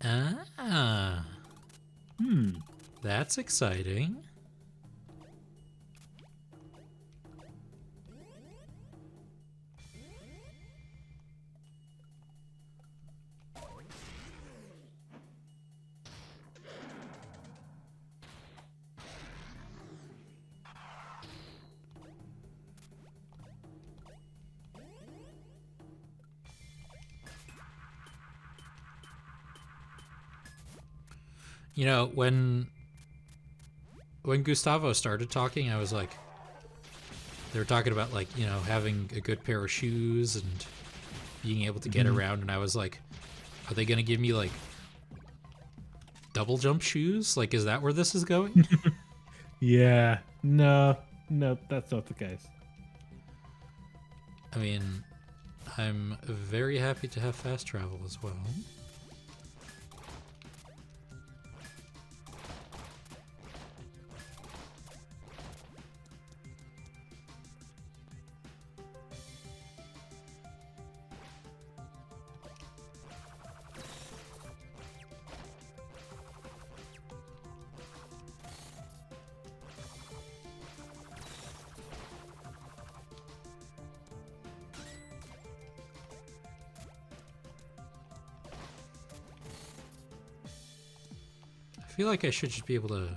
Ah. That's exciting. You know, when Gustavo started talking, I was like, they were talking about like, you know, having a good pair of shoes and being able to get around, and I was like, are they gonna give me like double jump shoes? Like, is that where this is going? Yeah. No, that's not the case. I mean, I'm very happy to have fast travel as well. I feel like I should just be able to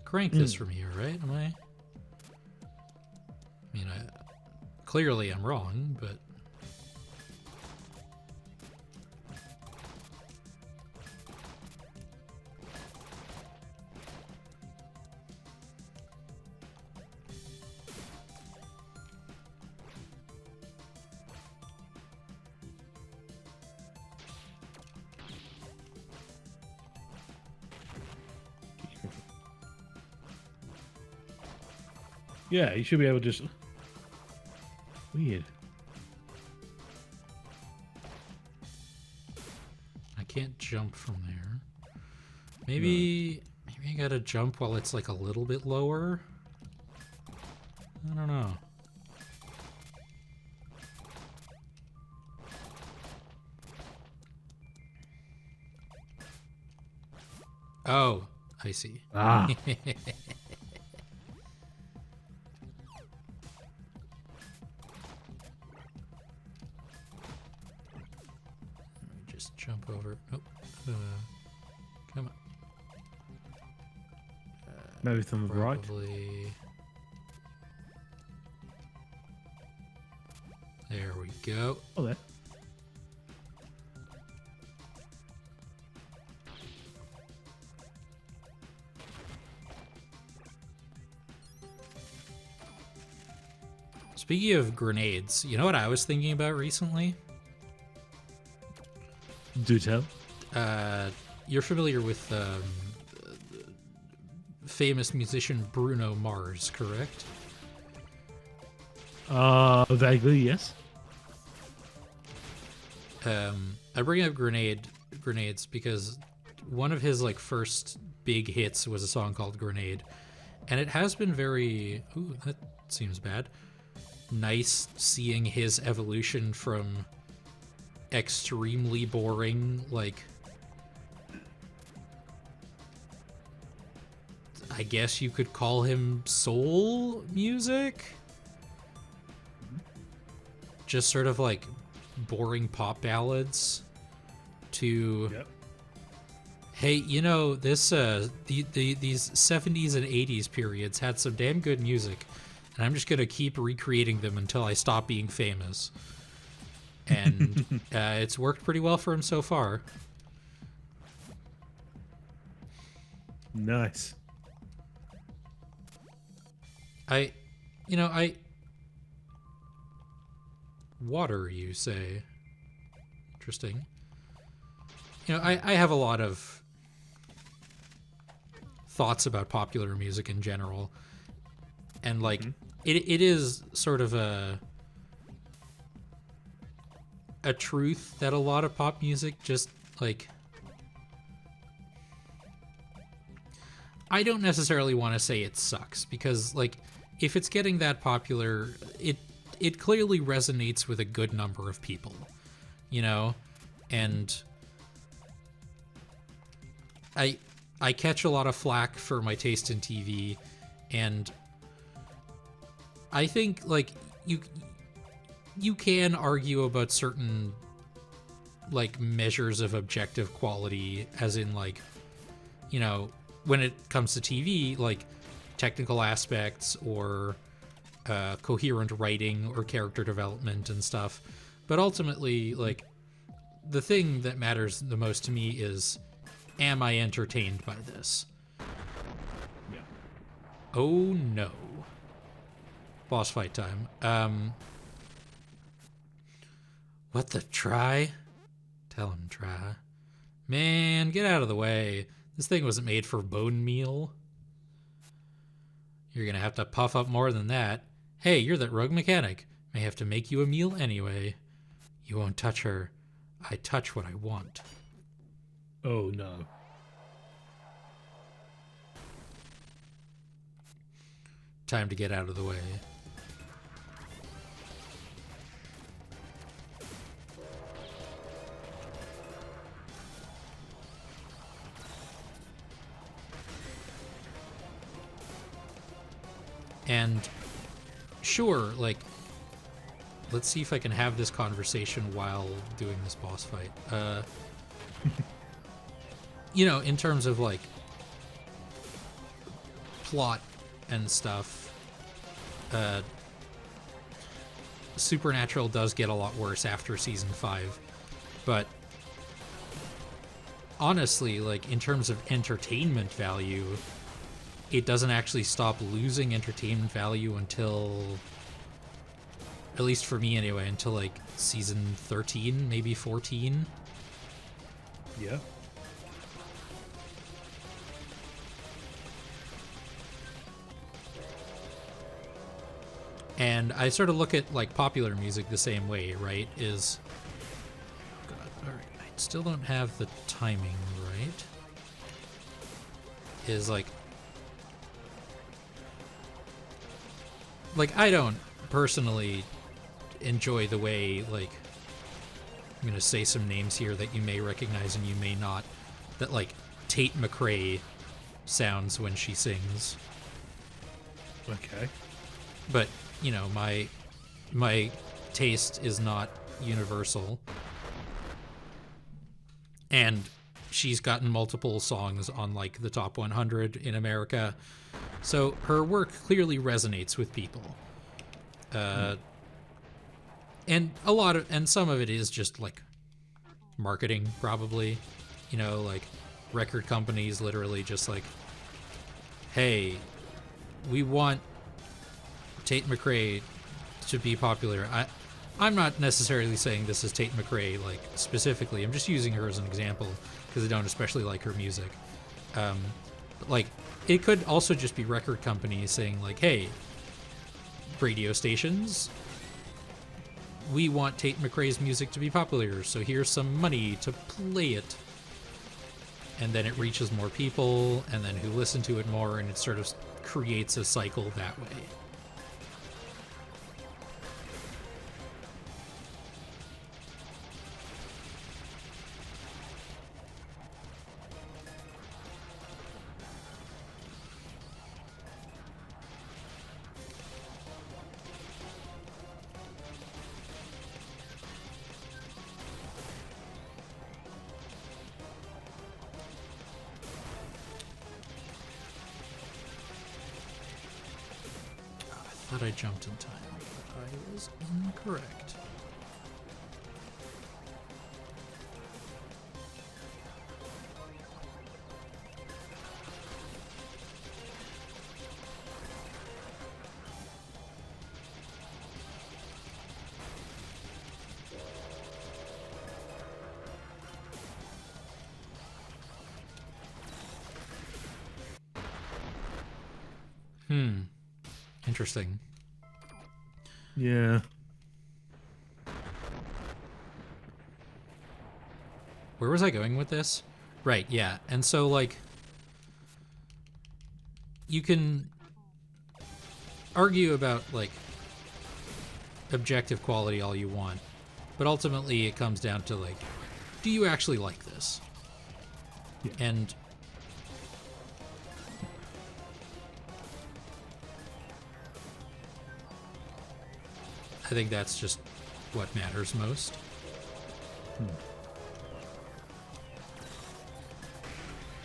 crank this from here, right? Am I? I mean, clearly I'm wrong, but... Yeah, you should be able to just... Weird. I can't jump from there. Maybe I gotta jump while it's like a little bit lower? I don't know. Oh, I see. Ah. Just jump over. Oh, come on. Maybe from the right. Probably. There we go. Oh, there. Speaking of grenades, you know what I was thinking about recently? Do tell. You're familiar with famous musician Bruno Mars, correct? Vaguely, yes. I bring up grenades because one of his like first big hits was a song called Grenade, and it has been very, ooh, that seems bad, nice seeing his evolution from extremely boring, like, I guess you could call him soul music, just sort of like boring pop ballads, to hey, you know, this these 70s and 80s periods had some damn good music, and I'm just gonna keep recreating them until I stop being famous. And it's worked pretty well for him so far. Nice. Water, you say? Interesting. You know, I have a lot of thoughts about popular music in general, and like it is sort of a truth that a lot of pop music just like, I don't necessarily want to say it sucks, because like if it's getting that popular, it clearly resonates with a good number of people, you know? And I catch a lot of flack for my taste in TV, and I think like you can argue about certain like measures of objective quality, as in like, you know, when it comes to TV, like technical aspects or coherent writing or character development and stuff. But ultimately, like, the thing that matters the most to me is am I entertained by this? Yeah. Oh no. Boss fight time. What the try? Tell him try. Man, get out of the way. This thing wasn't made for bone meal. You're gonna have to puff up more than that. Hey, you're that rogue mechanic. May have to make you a meal anyway. You won't touch her. I touch what I want. Oh no. Time to get out of the way. And sure, like, let's see if I can have this conversation while doing this boss fight. You know, in terms of like plot and stuff, Supernatural does get a lot worse after season 5, but honestly, like, in terms of entertainment value, it doesn't actually stop losing entertainment value until, at least for me anyway, until like season 13, maybe 14. Yeah. And I sort of look at like popular music the same way, right? God, all right, I still don't have the timing right. Is like I don't personally enjoy the way, like, I'm gonna say some names here that you may recognize and you may not, that like Tate McRae sounds when she sings. Okay. But you know, my taste is not universal, and she's gotten multiple songs on like the top 100 in America, so her work clearly resonates with people. And some of it is just like marketing, probably. You know, like record companies literally just like, hey, we want Tate McRae to be popular. I'm not necessarily saying this is Tate McRae, like, specifically. I'm just using her as an example because I don't especially like her music. But, like, it could also just be record companies saying, like, hey, radio stations, we want Tate McRae's music to be popular, so here's some money to play it. And then it reaches more people, and then who listen to it more, and it sort of creates a cycle that way. I thought I jumped in time, but I was incorrect. Interesting. Yeah. Where was I going with this? Right, yeah. And so, like, you can argue about, like, objective quality all you want, but ultimately it comes down to, like, do you actually like this? Yeah. And I think that's just what matters most.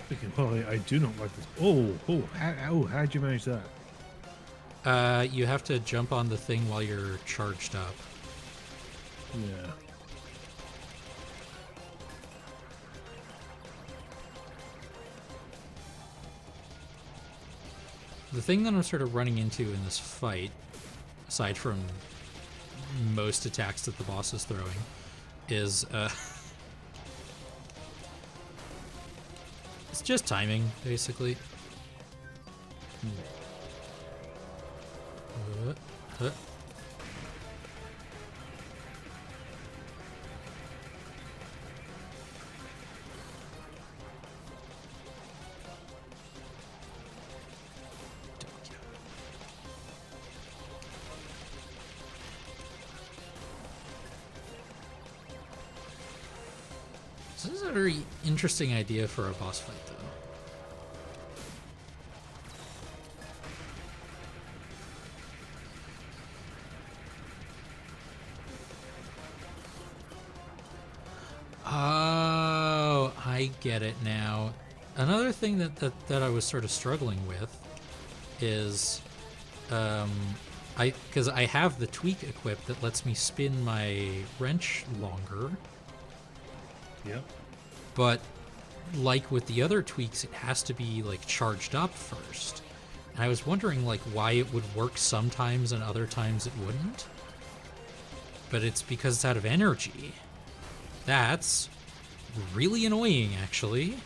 Speaking of, I do not like this. How'd you manage that? You have to jump on the thing while you're charged up. Yeah. the thing that I'm sort of running into in this fight, aside from most attacks that the boss is throwing, is it's just timing, basically. Uh. This is a very interesting idea for a boss fight, though. Oh, I get it now. Another thing that I was sort of struggling with is, because I have the tweak equipped that lets me spin my wrench longer. Yep. But like with the other tweaks, it has to be like charged up first. And I was wondering like why it would work sometimes and other times it wouldn't. But it's because it's out of energy. That's really annoying, actually.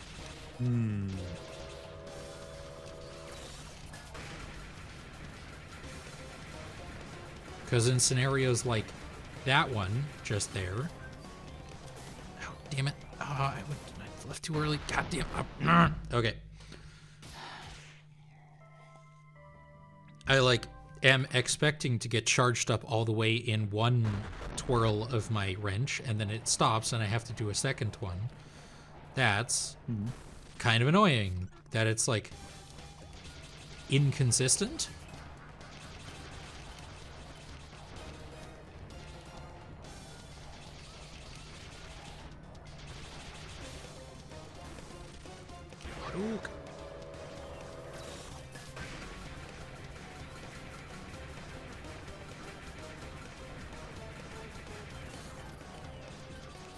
Because in scenarios like that one just there. Oh, damn it. Oh, I left too early. God damn. Okay. I am expecting to get charged up all the way in one twirl of my wrench, and then it stops and I have to do a second one. That's kind of annoying that it's like inconsistent.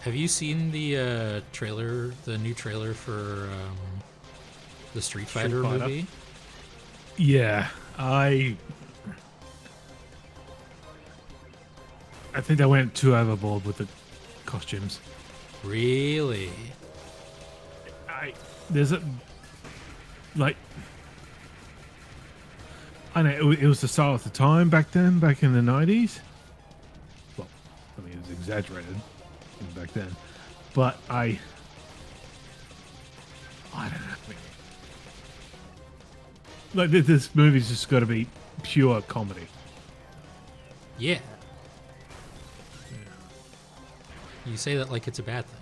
Have you seen the trailer, the new trailer for the Street Fighter movie? Yeah, I think they went too overboard with the costumes. Really? There's a like I know it was the style of the time back then, back in the 90s. Well, I mean it was exaggerated back then, but I don't know. Like this movie's just got to be pure comedy. Yeah. You say that like it's a bad thing.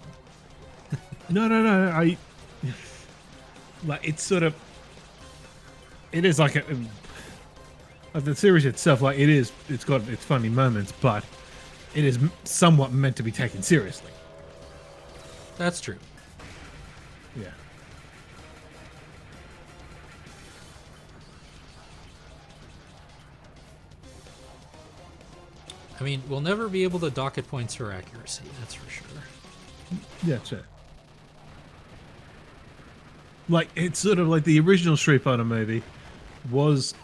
No. Like it's sort of. It is like the series itself. Like it's got its funny moments, but it is somewhat meant to be taken seriously. That's true. Yeah. I mean, we'll never be able to dock it points for accuracy, that's for sure. Yeah, sure. Like, it's sort of like the original Street Fighter movie was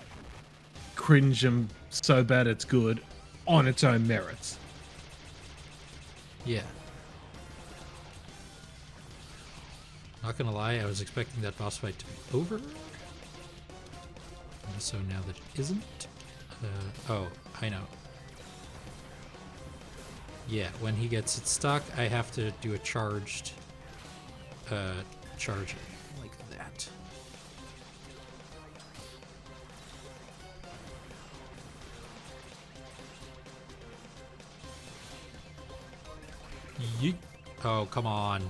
cringe and so bad it's good on its own merits. Yeah. Not gonna lie, I was expecting that boss fight to be over. And so now that it isn't. Oh, I know. Yeah, when he gets it stuck, I have to do a charged charging like that. Yeet. Oh, come on.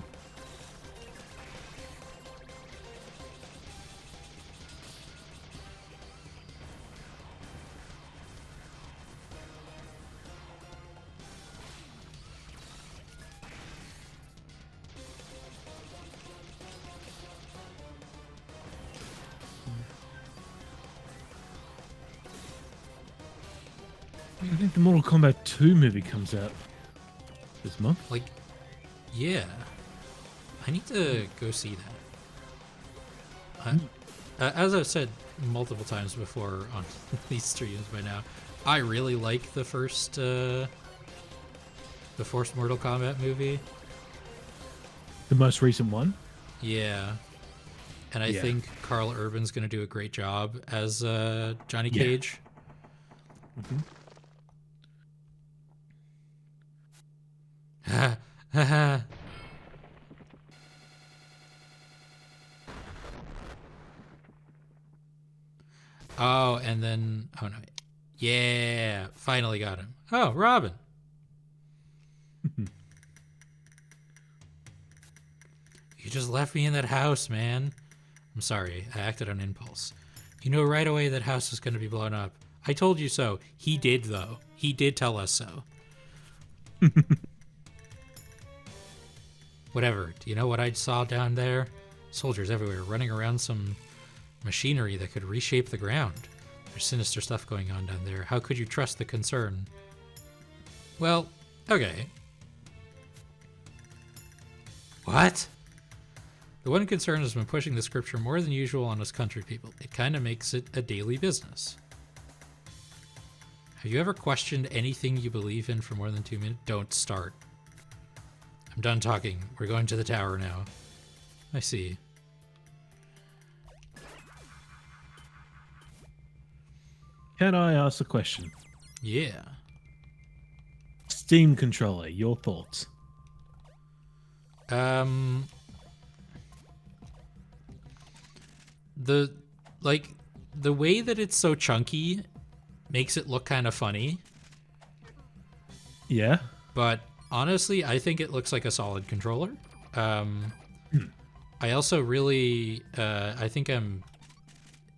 I think the Mortal Kombat 2 movie comes out this month. Like, yeah. I need to go see that. As I've said multiple times before on these streams by now. I really like the first Mortal Kombat movie. The most recent one? Yeah. And I think Carl Urban's going to do a great job as Johnny Cage. Oh, and then... Oh, no. Yeah, finally got him. Oh, Robin. You just left me in that house, man. I'm sorry, I acted on impulse. You know right away that house is going to be blown up. I told you so. He did, though. He did tell us so. Whatever. Do you know what I saw down there? Soldiers everywhere running around some machinery that could reshape the ground. There's sinister stuff going on down there. How could you trust the concern? Well, okay. What? The one concern has been pushing the scripture more than usual on us country people. It kind of makes it a daily business. Have you ever questioned anything you believe in for more than 2 minutes? Don't start. I'm done talking. We're going to the tower now. I see. Can I ask a question? Yeah. Steam controller, your thoughts? The way that it's so chunky makes it look kind of funny. Yeah. But honestly, I think it looks like a solid controller. I also really, I think I'm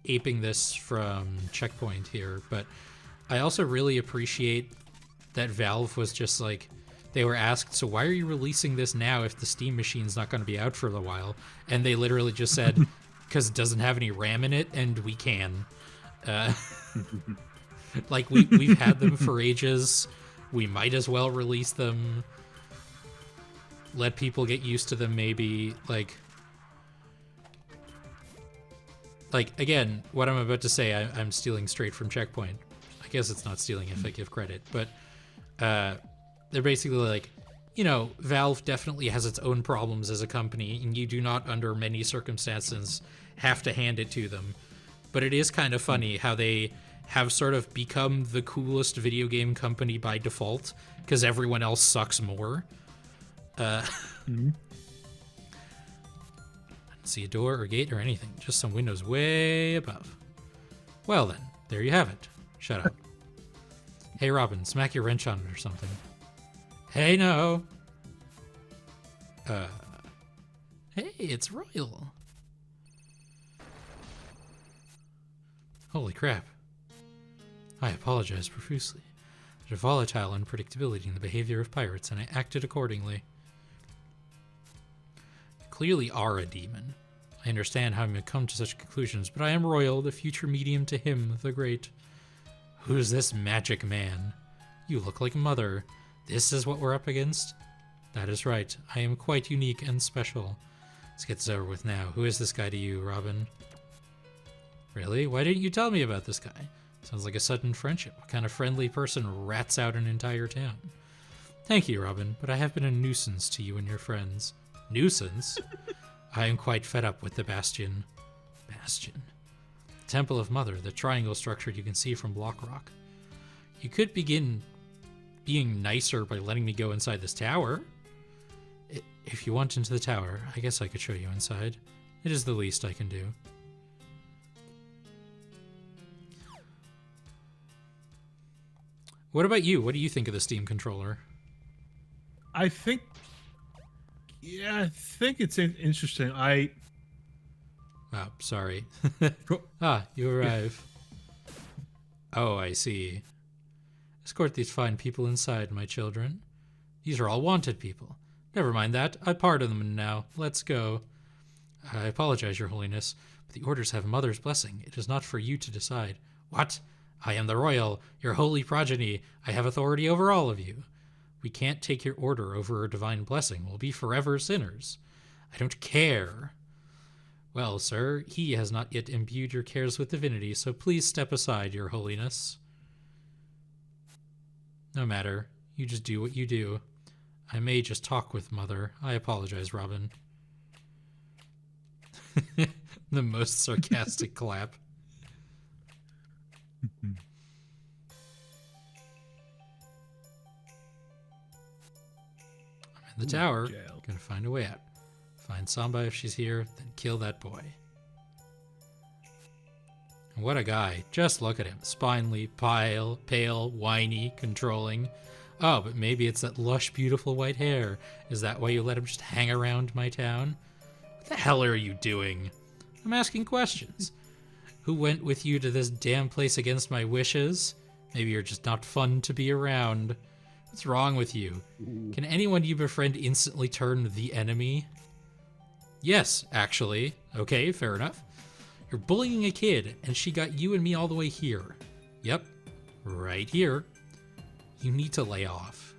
aping this from Checkpoint here, but I also really appreciate that Valve was just like, they were asked, so why are you releasing this now if the Steam machine's not going to be out for a while? And they literally just said, because it doesn't have any RAM in it, and we can. Like, we've had them for ages. We might as well release them. Let people get used to them, maybe. Like again, what I'm about to say, I'm stealing straight from Checkpoint. I guess it's not stealing if I give credit, but they're basically like, you know, Valve definitely has its own problems as a company, and you do not, under many circumstances, have to hand it to them. But it is kind of funny how they have sort of become the coolest video game company by default, because everyone else sucks more. I don't see a door or gate or anything, just some windows way above. Well then, there you have it. Shut up. Hey Robin, smack your wrench on it or something. Hey, no. Hey, it's Royal. Holy crap. I apologize profusely. There's a volatile unpredictability in the behavior of pirates, and I acted accordingly. You clearly are a demon. I understand how you may come to such conclusions, but I am Royal, the future medium to him, the great. Who's this magic man? You look like Mother. This is what we're up against? That is right. I am quite unique and special. Let's get this over with now. Who is this guy to you, Robin? Really? Why didn't you tell me about this guy? Sounds like a sudden friendship. What kind of friendly person rats out an entire town? Thank you, Robin, but I have been a nuisance to you and your friends. Nuisance? I am quite fed up with the Bastion. Bastion? The Temple of Mother, the triangle structure you can see from Block Rock. You could begin being nicer by letting me go inside this tower. If you want into the tower, I guess I could show you inside. It is the least I can do. What about you? What do you think of the Steam controller? I think it's interesting. Oh, sorry. You arrive. Oh, I see. Escort these fine people inside, my children. These are all wanted people. Never mind that. I pardon them now. Let's go. I apologize, Your Holiness, but the orders have Mother's blessing. It is not for you to decide. What? I am the Royal, your holy progeny. I have authority over all of you. We can't take your order over a divine blessing. We'll be forever sinners. I don't care. Well, sir, he has not yet imbued your cares with divinity, so please step aside, your holiness. No matter. You just do what you do. I may just talk with Mother. I apologize, Robin. The most sarcastic clap. I'm in the tower. Jail. Gonna find a way out. Find Samba if she's here, then kill that boy. And what a guy. Just look at him. Spinely, pale, whiny, controlling. Oh, but maybe it's that lush, beautiful white hair. Is that why you let him just hang around my town? What the hell are you doing? I'm asking questions. Who went with you to this damn place against my wishes? Maybe you're just not fun to be around. What's wrong with you? Can anyone you befriend instantly turn the enemy? Yes, actually. Okay, fair enough. You're bullying a kid, and she got you and me all the way here. Yep, right here. You need to lay off.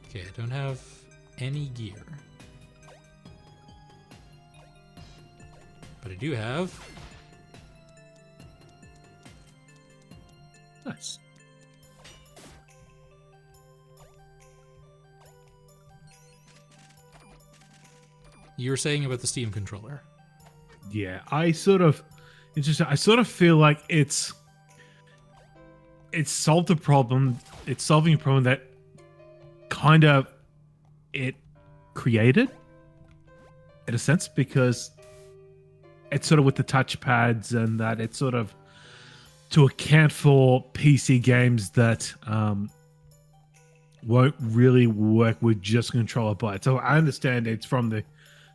Okay, I don't have any gear. But I do have... Nice. You were saying about the Steam controller. Yeah, I sort of feel like it's solved a problem. It's solving a problem that kind of it created in a sense, because it's sort of with the touchpads and that it's sort of to account for PC games that won't really work with just controller by it. So I understand it's from the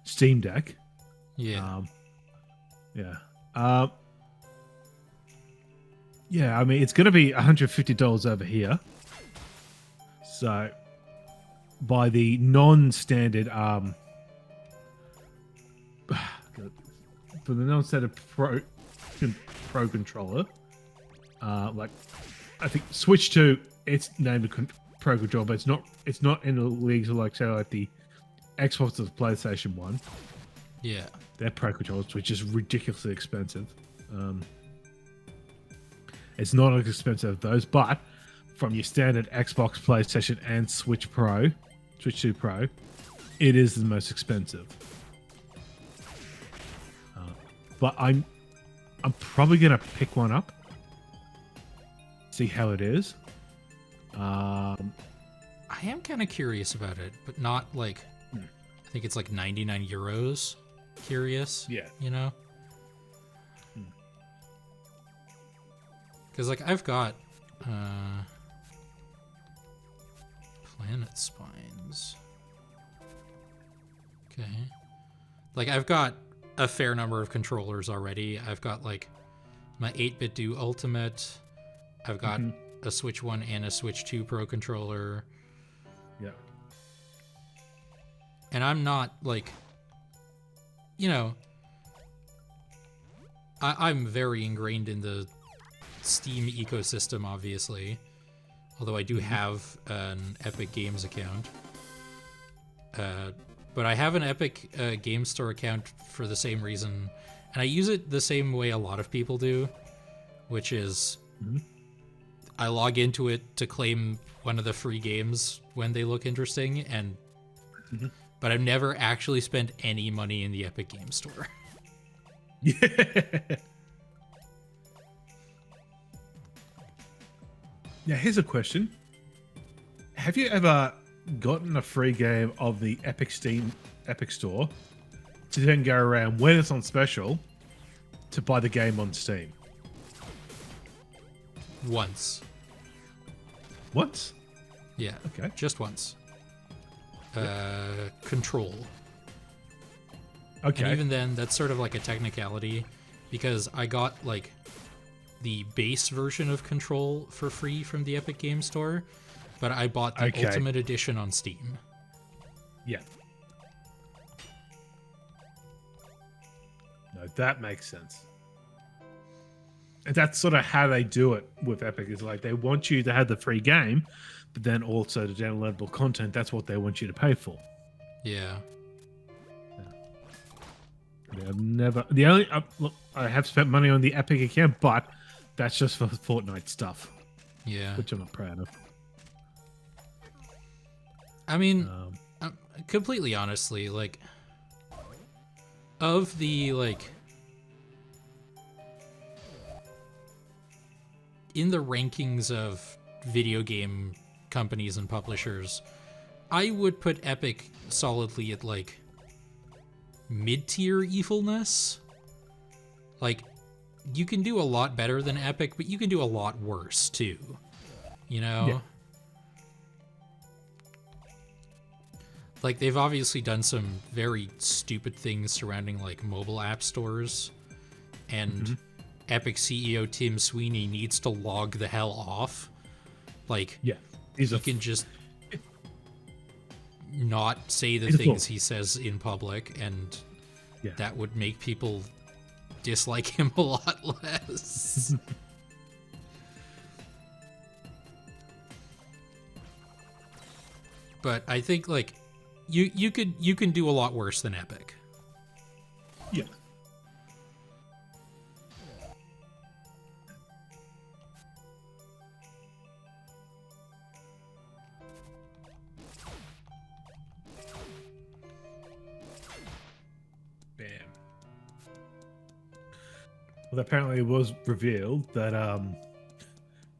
Steam Deck. Yeah. Yeah, I mean, it's going to be $150 over here. So, by the non-standard, for the non-standard pro controller, like, I think Switch 2, it's named a pro controller, but it's not in the leagues of, like, say, like the Xbox or the PlayStation 1. Yeah. They're pro controllers, which is ridiculously expensive. It's not as expensive as those, but from your standard Xbox, PlayStation, and Switch 2 Pro, it is the most expensive. But I'm probably gonna pick one up, see how it is. I am kind of curious about it, but not like... I think it's like 99 euros. Curious. Yeah. You know? Because, like, I've got... Planet Spines. Okay. Like, I've got a fair number of controllers already. I've got, like, my 8-bit Do Ultimate. I've got a Switch 1 and a Switch 2 Pro controller. Yeah. And I'm not, like, you know, I'm very ingrained in the Steam ecosystem, obviously. Although I do have an Epic Games account. But I have an Epic Game Store account for the same reason. And I use it the same way a lot of people do, which is I log into it to claim one of the free games when they look interesting, and but I've never actually spent any money in the Epic Game Store. Yeah. Now, here's a question. Have you ever gotten a free game of the Epic Store to then go around when it's on special to buy the game on Steam? Once. Once? Yeah. Okay. Just once. Control. Okay. And even then, that's sort of like a technicality, because I got, like, the base version of Control for free from the Epic Game Store, but I bought the Ultimate Edition on Steam. Yeah. No, that makes sense. And that's sort of how they do it with Epic is like they want you to have the free game, but then also the downloadable content. That's what they want you to pay for. Yeah. I've never. The only look, I have spent money on the Epic account, but that's just for Fortnite stuff, Yeah. which I'm not proud of. I mean, completely honestly, like, of the, like, in the rankings of video game companies and publishers, I would put Epic solidly at, like, mid-tier evilness. Like, you can do a lot better than Epic, but you can do a lot worse, too. You know? Yeah. Like, they've obviously done some very stupid things surrounding, like, mobile app stores. And Epic CEO Tim Sweeney needs to log the hell off. Like, Yeah. he can just not say the things he says in public, and that would make people dislike him a lot less. But I think, like, you can do a lot worse than Epic. Yeah. Bam. Well, apparently it was revealed that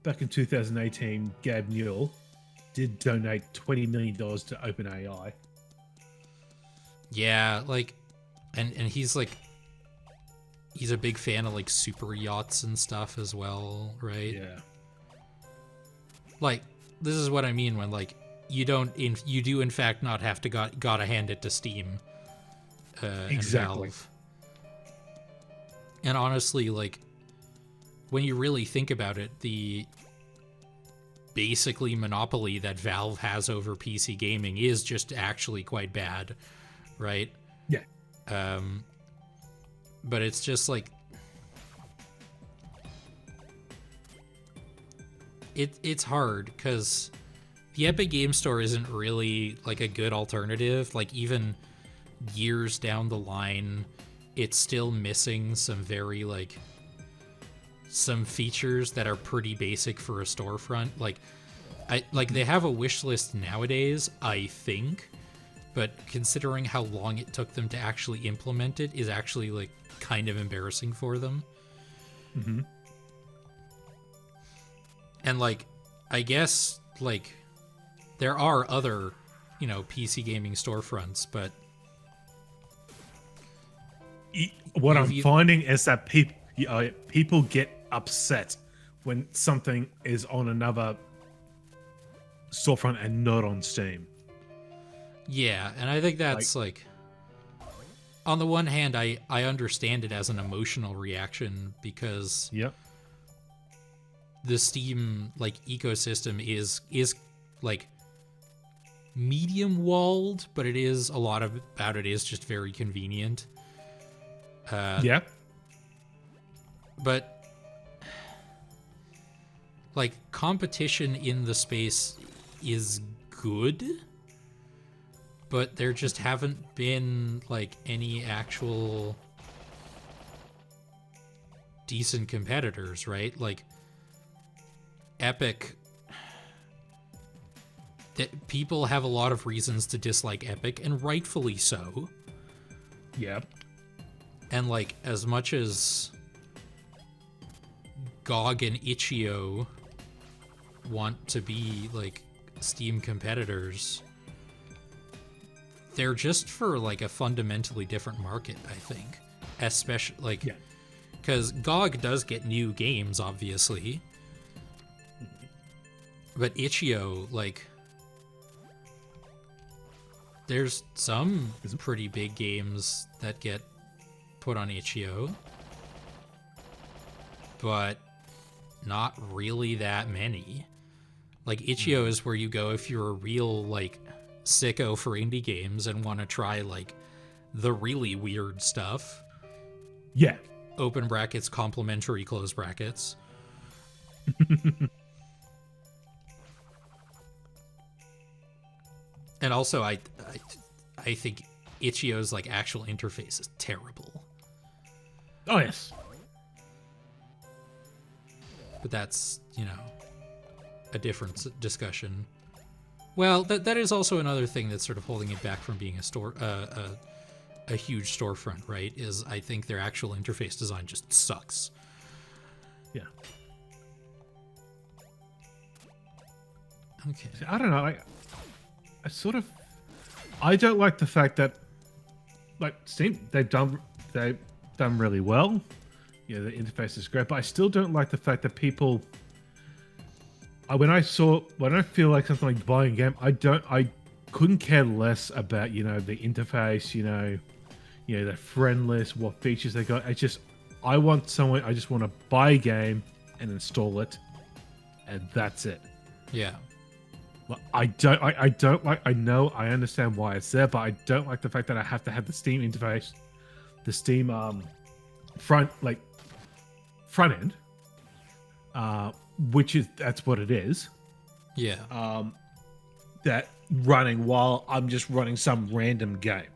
back in 2018, Gabe Newell did donate $20 million to OpenAI. Yeah, like, and he's like, he's a big fan of like super yachts and stuff as well, right? Yeah. Like, this is what I mean when, like, you do in fact not have to gotta hand it to Steam. Exactly. And Valve. And honestly, like, when you really think about it, the basically monopoly that Valve has over PC gaming is just actually quite bad, right? Yeah. But it's just like, it's hard because the Epic Game Store isn't really like a good alternative. Like, even years down the line, it's still missing some very, like, some features that are pretty basic for a storefront. Like, they have a wish list nowadays, I think, but considering how long it took them to actually implement it is actually, like, kind of embarrassing for them. Mm-hmm. And, like, I guess, like, there are other, you know, PC gaming storefronts, but what I'm finding is that people get upset when something is on another storefront and not on Steam. Yeah, and I think that's like on the one hand, I understand it as an emotional reaction because the Steam, like, ecosystem is like medium walled, but it is, a lot of about it is just very convenient. But like, competition in the space is good, but there just haven't been, like, any actual decent competitors, right? Like, Epic, that people have a lot of reasons to dislike Epic, and rightfully so. Yeah. And, like, as much as GOG and Itch.io want to be, like, Steam competitors, they're just for, like, a fundamentally different market, I think. Especially, like, because GOG does get new games, obviously, but Itch.io, like, there's some pretty big games that get put on Itch.io, but not really that many. Like, Itch.io is where you go if you're a real, like, sicko for indie games and want to try, like, the really weird stuff. Yeah. Open brackets, complimentary, close brackets. And also, I think Itch.io's like actual interface is terrible. Oh yes. But that's, a different discussion. Well, that is also another thing that's sort of holding it back from being a huge storefront, right? Is I think their actual interface design just sucks. Yeah. Okay. See, I don't know. I don't like the fact that, like, Steam, they've done really well. Yeah, the interface is great, but I still don't like the fact that people. When I feel like something like buying a game, I couldn't care less about the interface, the friend list, what features they got. I just want to buy a game and install it, and that's it. Yeah. Well, I understand why it's there, but I don't like the fact that I have to have the Steam interface, the Steam front end, that's what it is. Yeah. That running while I'm just running some random game.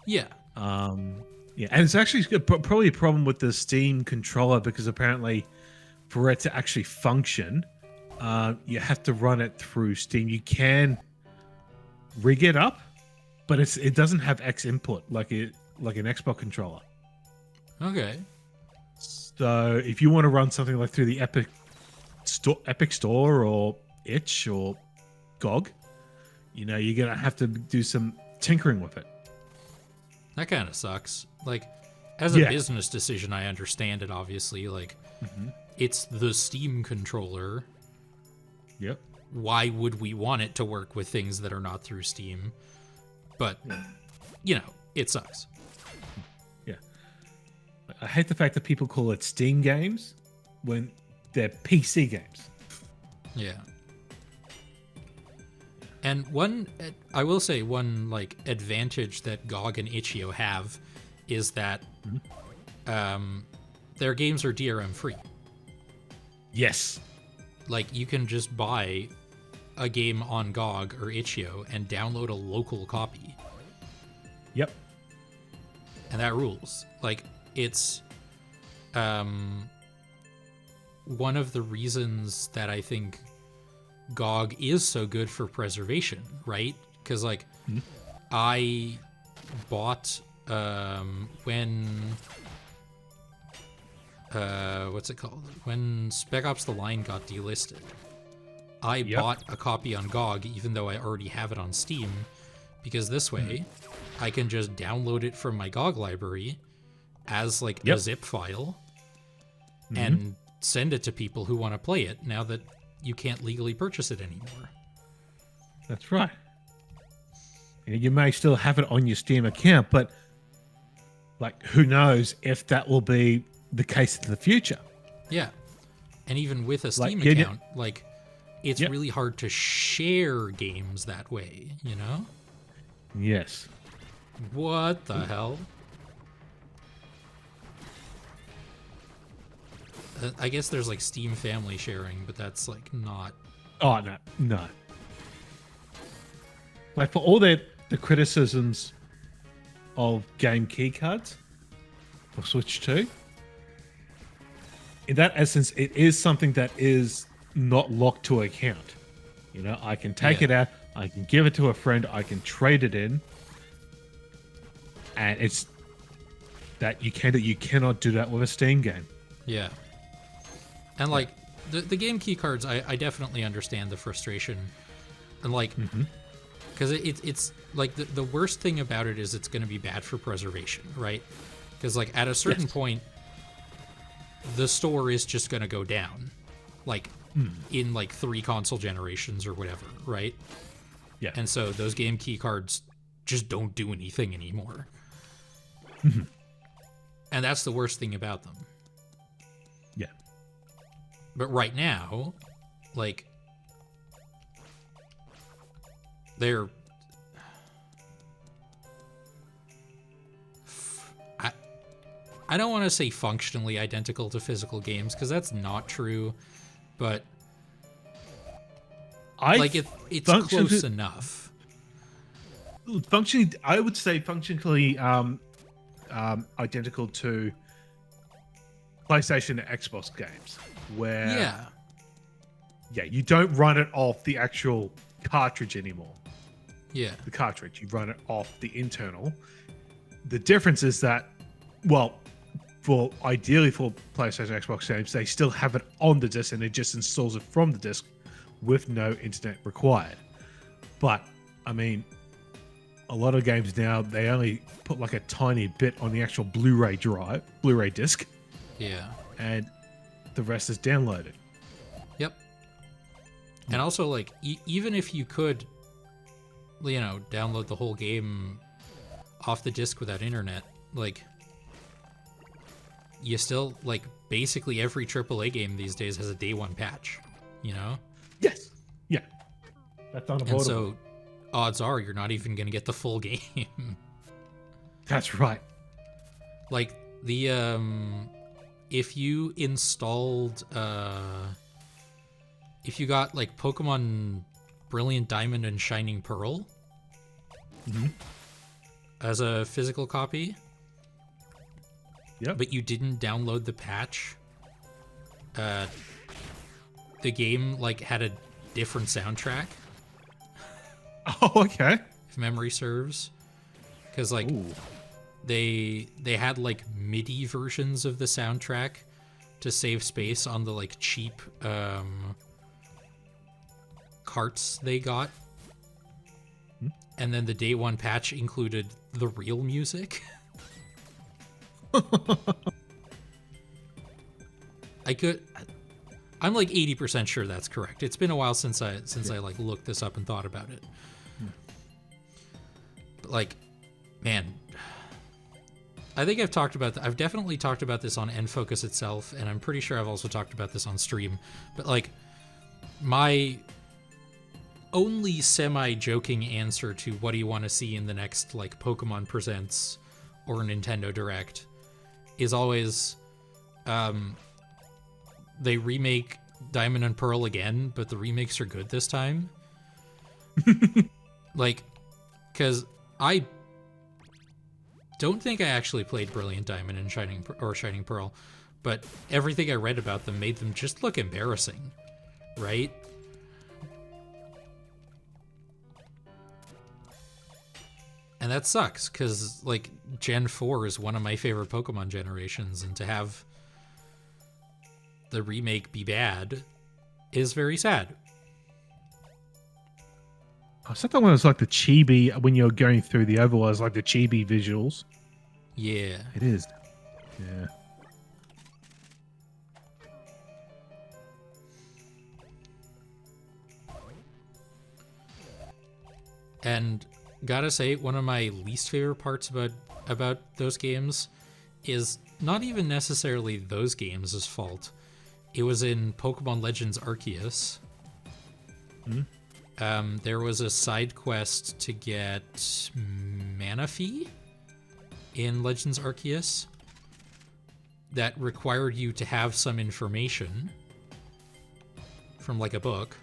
Yeah. Yeah, and it's actually probably a problem with the Steam controller because apparently for it to actually function, you have to run it through Steam. You can rig it up, but it doesn't have X input like an Xbox controller. Okay. So if you want to run something like through the Epic Store or Itch or GOG, you're gonna have to do some tinkering with it. That kind of sucks. Like, as a business decision, I understand it, obviously. Like, it's the Steam controller. Yep. Why would we want it to work with things that are not through Steam? But, it sucks. Yeah. I hate the fact that people call it Steam games when they're PC games. Yeah. And I will say one advantage that GOG and Itch.io have is that their games are DRM free. Yes. Like, you can just buy a game on GOG or Itch.io and download a local copy. Yep. And that rules. Like, it's one of the reasons that I think GOG is so good for preservation, right? Because I bought when what's it called? When Spec Ops: The Line got delisted, I bought a copy on GOG even though I already have it on Steam, because this way I can just download it from my GOG library as a zip file and send it to people who want to play it now that you can't legally purchase it anymore. That's right. You may still have it on your Steam account, but who knows if that will be the case in the future. Yeah. And even with a Steam account, it's really hard to share games that way, Yes. What the hell? I guess there's Steam family sharing, but that's not. Oh no. For all the criticisms of game keycards for Switch 2, in that essence, it is something that is not locked to account. I can take it out, I can give it to a friend, I can trade it in, and it's that you cannot do that with a Steam game. Yeah. And the game key cards, I definitely understand the frustration, and because it's the worst thing about it is it's going to be bad for preservation, right? Because at a certain point, the store is just going to go down, in 3 console generations or whatever, right? Yeah. And so those game key cards just don't do anything anymore, and that's the worst thing about them. Yeah. But right now, they're I don't want to say functionally identical to physical games, because that's not true, but it's functionally- close enough. Functionally, I would say functionally identical to PlayStation and Xbox games, where you don't run it off the actual cartridge anymore. Yeah. The cartridge, you run it off the internal. The difference is that, well, ideally for PlayStation and Xbox games, they still have it on the disc and it just installs it from the disc with no internet required. But I mean, a lot of games now, they only put like a tiny bit on the actual Blu-ray disc. Yeah. And the rest is downloaded. Yep. And also, like, even if you could, you know, download the whole game off the disc without internet, like, you still, like, basically every AAA game these days has a day one patch, you know? Yes. Yeah. That's unavoidable. And so, odds are you're not even going to get the full game. That's right. Like, the, if you installed, if you got, like, Pokemon Brilliant Diamond and Shining Pearl as a physical copy, but you didn't download the patch, the game, like, had a different soundtrack. Oh, okay. If memory serves. Because, like, they had, like, MIDI versions of the soundtrack to save space on the, like, cheap carts they got. And then the day one patch included the real music. I'm like 80% sure that's correct. It's been a while since I like looked this up and thought about it. But, like, man, I think I've definitely talked about this on N-Focus itself, and I'm pretty sure I've also talked about this on stream. But, like, my only semi-joking answer to what do you want to see in the next, like, Pokemon Presents or Nintendo Direct is always they remake Diamond and Pearl again, but the remakes are good this time. Like, because I don't think I actually played Brilliant Diamond and Shining Pearl, but everything I read about them made them just look embarrassing, right? And that sucks, because, like, Gen 4 is one of my favorite Pokemon generations, and to have the remake be bad is very sad. I said that one was like the chibi, when you're going through the overlays, like the chibi visuals. Yeah. It is. Yeah. And gotta say, one of my least favorite parts about those games is not even necessarily those games' fault. It was in Pokemon Legends Arceus. There was a side quest to get Manaphy in Legends Arceus that required you to have some information from, like, a book.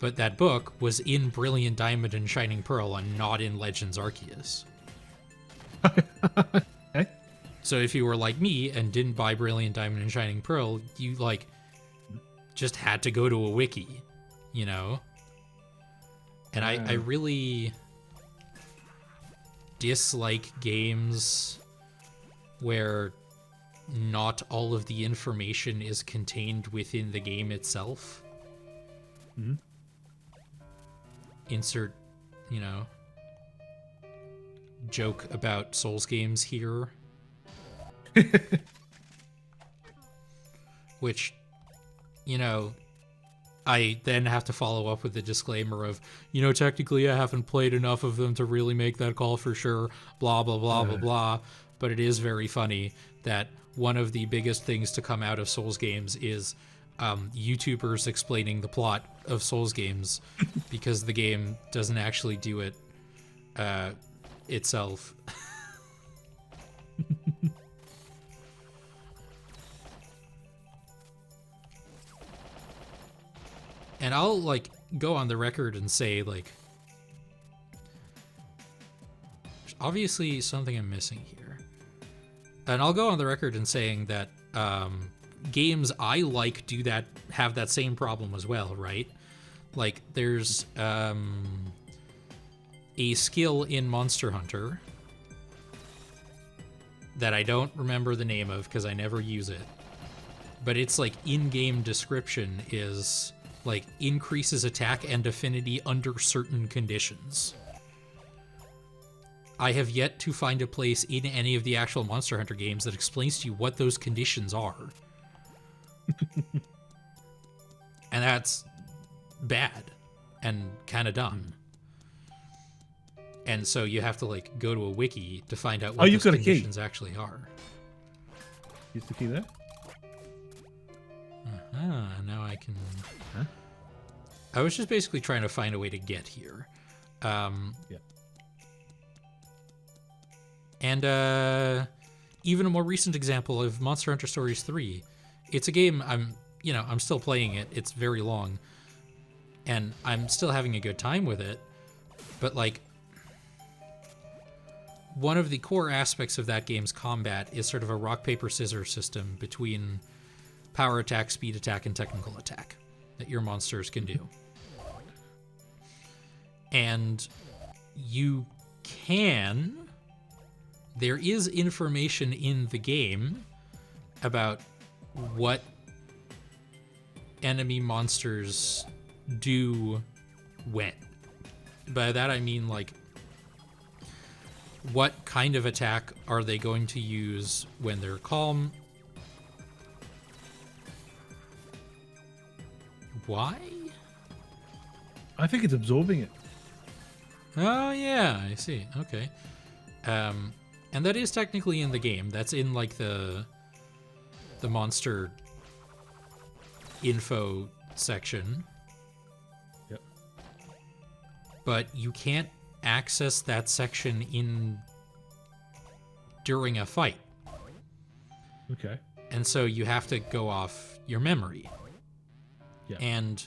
But that book was in Brilliant Diamond and Shining Pearl and not in Legends Arceus. Okay. So if you were like me and didn't buy Brilliant Diamond and Shining Pearl, you, like, just had to go to a wiki, you know? And I really dislike games where not all of the information is contained within the game itself. Insert, you know, joke about Souls games here. Which, you know, I then have to follow up with the disclaimer of, you know, technically I haven't played enough of them to really make that call for sure, blah, blah, blah, blah, blah. But it is very funny that one of the biggest things to come out of Souls games is YouTubers explaining the plot of Souls games because the game doesn't actually do it itself. And I'll, like, go on the record and say, like, there's obviously something I'm missing here. And I'll go on the record in saying that games I like have that same problem as well, right? Like, there's a skill in Monster Hunter that I don't remember the name of because I never use it. But it's like in-game description is like increases attack and affinity under certain conditions. I have yet to find a place in any of the actual Monster Hunter games that explains to you what those conditions are. And that's bad and kind of dumb. And so you have to like go to a wiki to find out what those conditions actually are. Use the key there? Now I can... Huh? I was just basically trying to find a way to get here. Yeah. And even a more recent example of Monster Hunter Stories 3. It's a game I'm still playing it. It's very long. And I'm still having a good time with it. But like, one of the core aspects of that game's combat is sort of a rock, paper, scissors system between power attack, speed attack, and technical attack that your monsters can do. And there is information in the game about what enemy monsters do when. By that I mean, like, what kind of attack are they going to use when they're calm? Why? I think it's absorbing it. Oh, yeah, I see. Okay. And that is technically in the game. That's in, like, the monster info section. Yep. But you can't access that section during a fight. Okay. And so you have to go off your memory. Yeah. And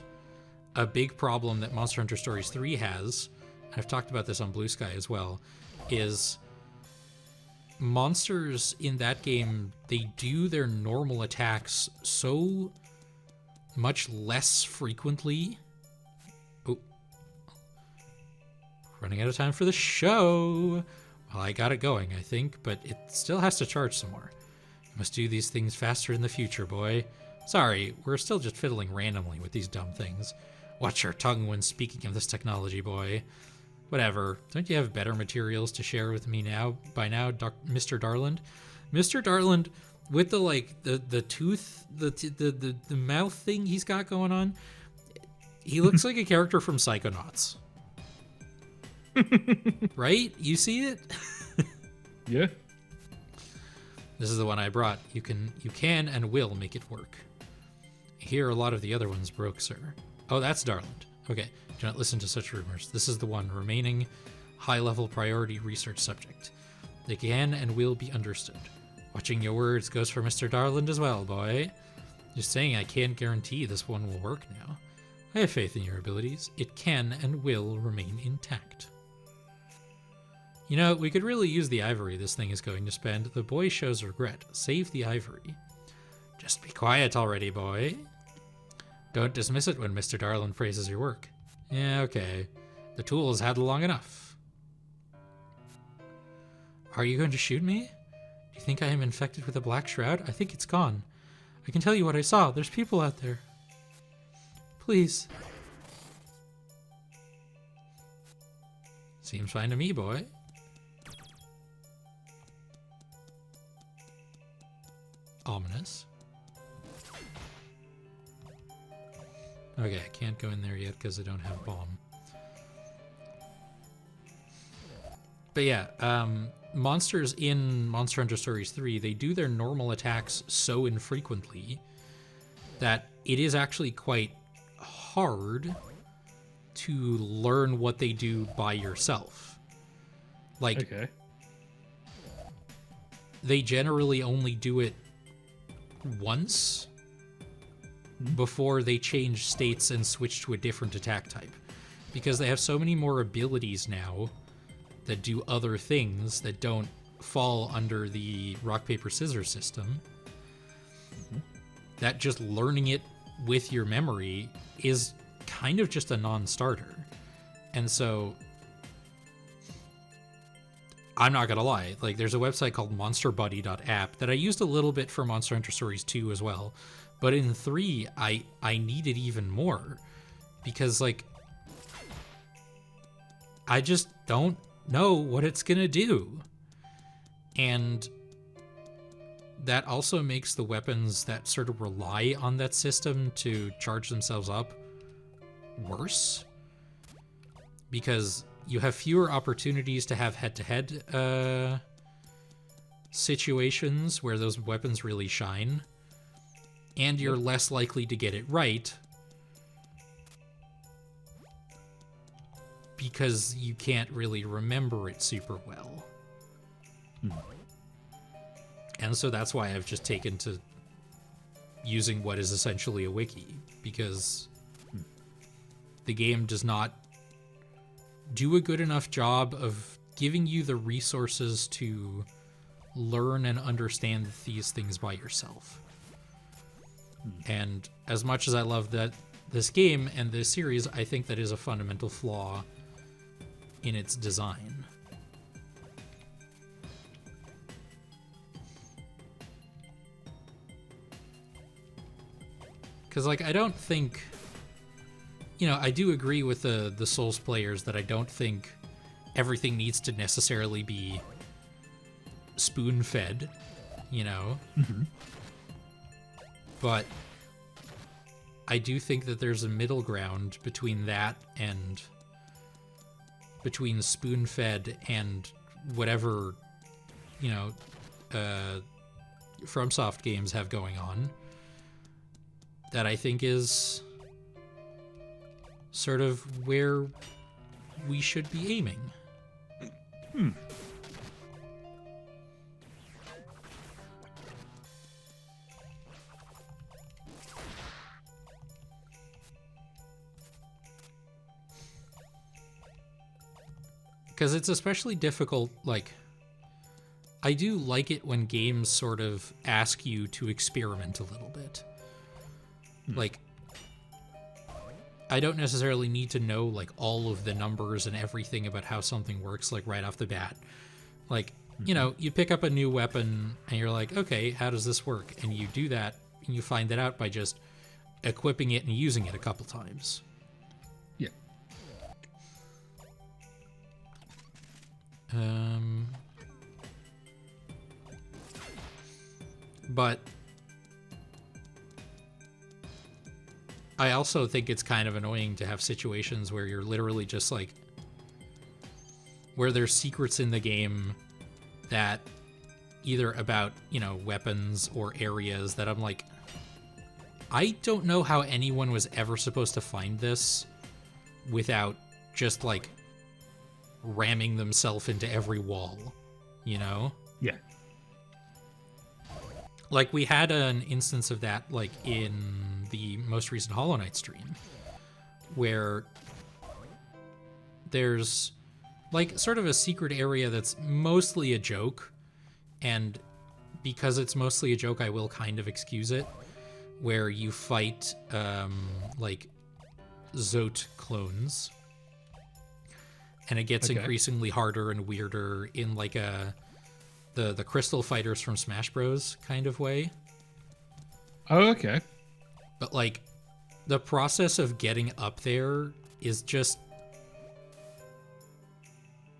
a big problem that Monster Hunter Stories 3 has, I've talked about this on Blue Sky as well, is monsters in that game, they do their normal attacks so much less frequently. Oh. Running out of time for the show. Well, I got it going, I think, but it still has to charge some more. You must do these things faster in the future, boy. Sorry, we're still just fiddling randomly with these dumb things. Watch your tongue when speaking of this technology, boy. Whatever. Don't you have better materials to share with me by now, Mr. Darland? Mr. Darland, with the tooth, the mouth thing he's got going on, he looks like a character from Psychonauts. Right? You see it? Yeah. This is the one I brought. You can and will make it work. Here, a lot of the other ones broke, sir. Oh, that's Darland. Okay, do not listen to such rumors. This is the one remaining high-level priority research subject. They can and will be understood. Watching your words goes for Mr. Darland as well, boy. Just saying I can't guarantee this one will work now. I have faith in your abilities. It can and will remain intact. You know, we could really use the ivory this thing is going to spend. The boy shows regret. Save the ivory. Just be quiet already, boy. Don't dismiss it when Mr. Darland praises your work. Yeah, okay. The tool has had long enough. Are you going to shoot me? Do you think I am infected with a black shroud? I think it's gone. I can tell you what I saw. There's people out there. Please. Seems fine to me, boy. Ominous. Okay, I can't go in there yet because I don't have bomb. But yeah, monsters in Monster Hunter Stories 3, they do their normal attacks so infrequently that it is actually quite hard to learn what they do by yourself. Like, okay. They generally only do it once before they change states and switch to a different attack type. Because they have so many more abilities now that do other things that don't fall under the rock, paper, scissors system, that just learning it with your memory is kind of just a non-starter. And so, I'm not gonna lie, like, there's a website called monsterbuddy.app that I used a little bit for Monster Hunter Stories 2 as well, but in 3, I need it even more, because, like, I just don't know what it's gonna do. And that also makes the weapons that sort of rely on that system to charge themselves up worse, because you have fewer opportunities to have head-to-head situations where those weapons really shine, and you're less likely to get it right because you can't really remember it super well. And so that's why I've just taken to using what is essentially a wiki, because the game does not do a good enough job of giving you the resources to learn and understand these things by yourself. And as much as I love that this game and this series, I think that is a fundamental flaw in its design. Because, like, I don't think... You know, I do agree with the Souls players that I don't think everything needs to necessarily be spoon-fed, you know? But I do think that there's a middle ground between that and... between spoon-fed and whatever, you know, FromSoft games have going on, that I think is sort of where we should be aiming. Because it's especially difficult, like, I do like it when games sort of ask you to experiment a little bit. Like, I don't necessarily need to know, like, all of the numbers and everything about how something works, like, right off the bat. Like, you know, you pick up a new weapon and you're like, okay, how does this work? And you do that, and you find that out by just equipping it and using it a couple times. Yeah. But I also think it's kind of annoying to have situations where you're literally just like, where there's secrets in the game that either about, you know, weapons or areas that I'm like, I don't know how anyone was ever supposed to find this without just like ramming themselves into every wall, you know? Yeah. Like, we had an instance of that, like, in the most recent Hollow Knight stream, where there's, like, sort of a secret area that's mostly a joke, and because it's mostly a joke, I will kind of excuse it, where you fight, like, Zote clones, and it gets increasingly harder and weirder in, like, the crystal fighters from Smash Bros. Kind of way. Oh, okay. But, like, the process of getting up there is just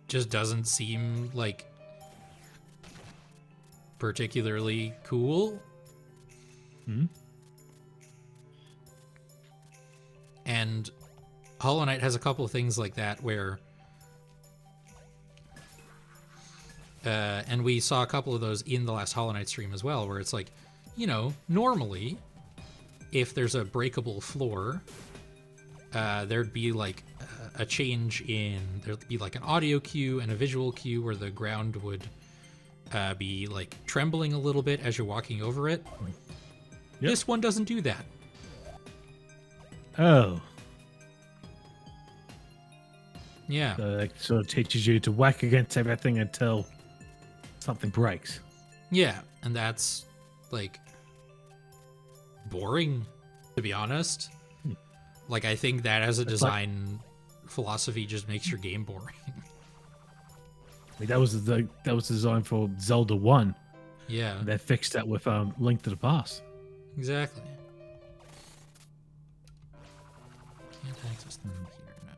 doesn't seem, like, particularly cool. And Hollow Knight has a couple of things like that where... and we saw a couple of those in the last Hollow Knight stream as well, where it's like, you know, normally, if there's a breakable floor, there'd be like a change in, there'd be like an audio cue and a visual cue where the ground would be like trembling a little bit as you're walking over it. Yep. This one doesn't do that. Oh, Yeah. so it sort of teaches you to whack against everything until something breaks. Yeah, and that's like boring, to be honest. Like, I think that as a It's like- design philosophy just makes your game boring. I mean, that was the design for Zelda 1. Yeah, They fixed that with Link to the Past. exactly. Can't access them from here now.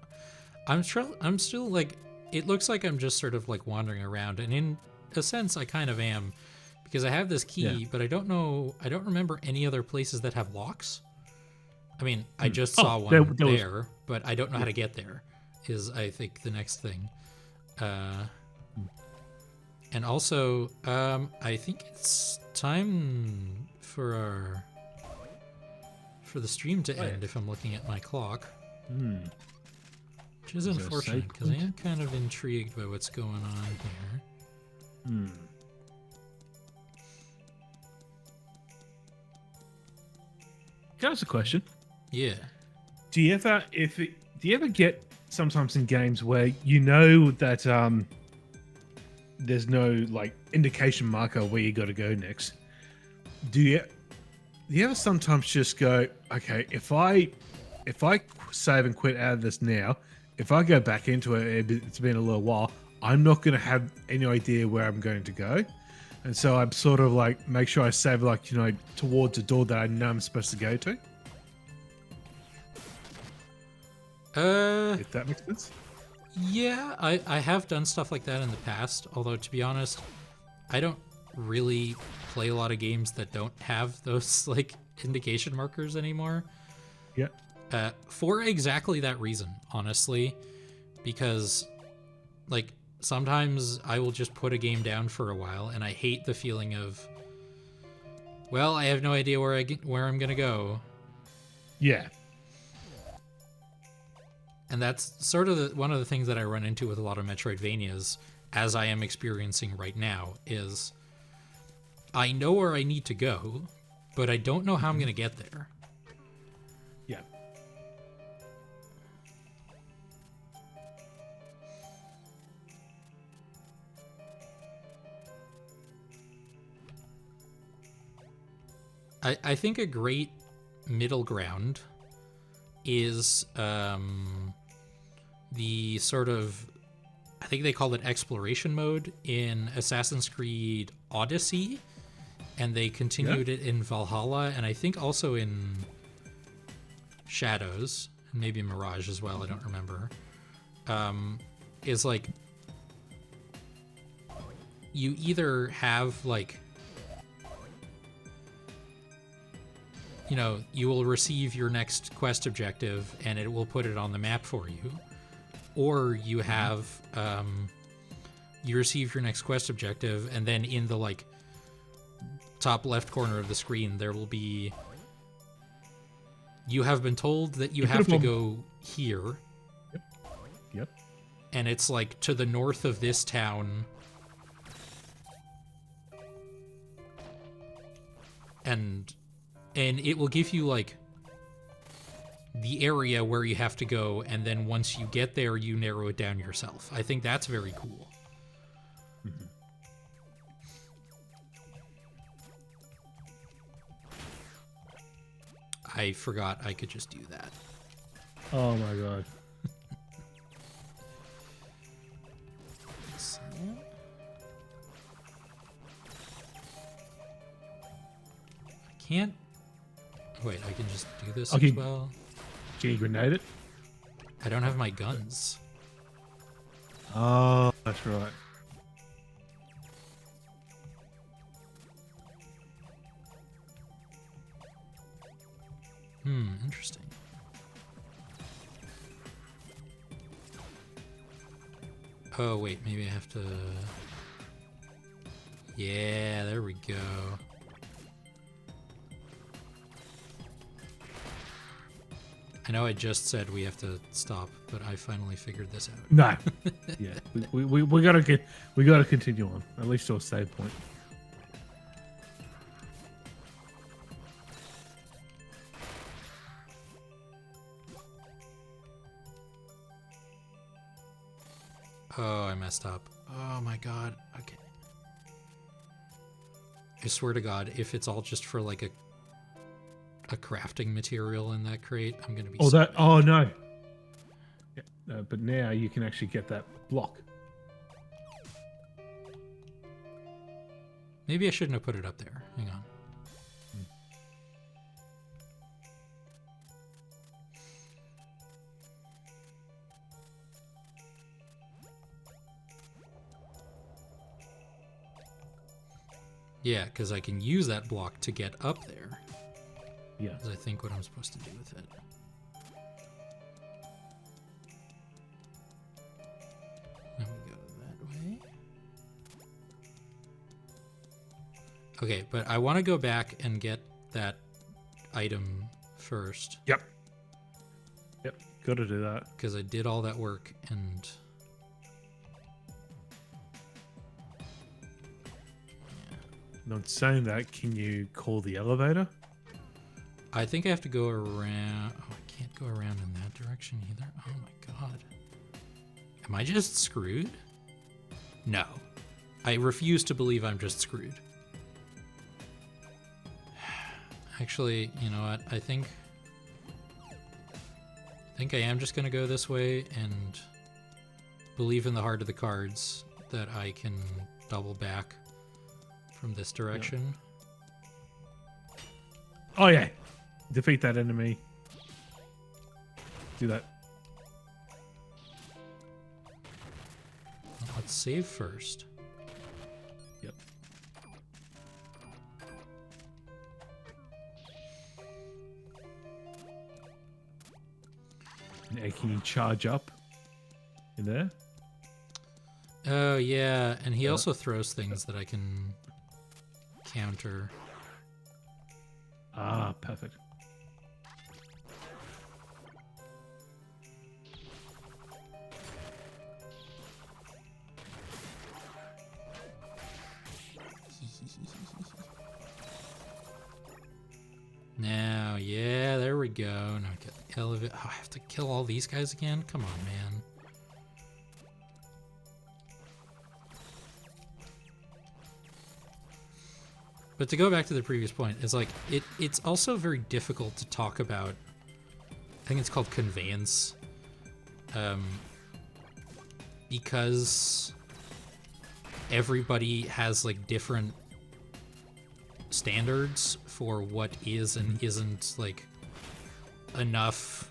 I'm still like, it looks like I'm just sort of like wandering around, and in a sense I kind of am, because I have this key, Yeah. but I don't remember any other places that have locks. I mean, I just saw one there was- there, but I don't know how to get there, is I think the next thing. And also, I think it's time for the stream to end, if I'm looking at my clock. Which is Is there a unfortunate, save because I point? am kind of intrigued by what's going on here. Can I ask a question? Yeah. Do you ever get sometimes in games where you know that there's no like indication marker where you got to go next? Do you ever sometimes just go, okay, if I save and quit out of this now, if I go back into it, it's been a little while, I'm not going to have any idea where I'm going to go. And so I'm sort of like, make sure I save like, towards a door that I know I'm supposed to go to. If that makes sense. Yeah, I have done stuff like that in the past, although to be honest, I don't really play a lot of games that don't have those like indication markers anymore. Yeah. For exactly that reason, honestly, because like sometimes I will just put a game down for a while and I hate the feeling of, well, I have no idea where I'm going to go. Yeah. And that's sort of one of the things that I run into with a lot of Metroidvanias, as I am experiencing right now, is I know where I need to go, but I don't know how I'm going to get there. Yeah. I think a great middle ground is the sort of, I think they call it exploration mode in Assassin's Creed Odyssey, and they continued it in Valhalla, and I think also in Shadows, and maybe Mirage as well, I don't remember. Is like, you either have like, you will receive your next quest objective and it will put it on the map for you, or you have you receive your next quest objective and then in the like top left corner of the screen there will be, you have been told that you have to go here. Yep. And it's like to the north of this town, and it will give you like the area where you have to go, and then once you get there you narrow it down yourself. I think that's very cool. I forgot I could just do that. Oh my god. I can't. Wait, I can just do this Okay. as well. Can you grenade it? I don't have my guns. Oh, that's right. Interesting. Oh, wait, maybe I have to... Yeah, there we go. I know I just said we have to stop, but I finally figured this out. No. Yeah. We gotta continue on. At least to a save point. Oh, I messed up. Oh my god. Okay. I swear to god, if it's all just for like a crafting material in that crate, I'm gonna be Oh, so that. mad. Oh no. Yeah, but now you can actually get that block. Maybe I shouldn't have put it up there. Hang on. Yeah, because I can use that block to get up there. Yeah. Is I think what I'm supposed to do with it. Let me go that way. Okay, but I want to go back and get that item first. Yep. Got to do that. Because I did all that work and... Not saying that, can you call the elevator? I think I have to go around... Oh, I can't go around in that direction either. Oh my god. Am I just screwed? No. I refuse to believe I'm just screwed. Actually, you know what? I think I am just going to go this way and believe in the heart of the cards that I can double back from this direction. Oh yeah. Defeat that enemy. Do that. Let's save first. Yep. Now can you charge up in there? Oh, yeah. And he also throws things that I can counter. Ah, perfect. Now, yeah, there we go. Now get the elevator. Oh, I have to kill all these guys again? Come on, man. But to go back to the previous point, it's like it's also very difficult to talk about. I think it's called conveyance, because everybody has like different standards for what is and isn't like enough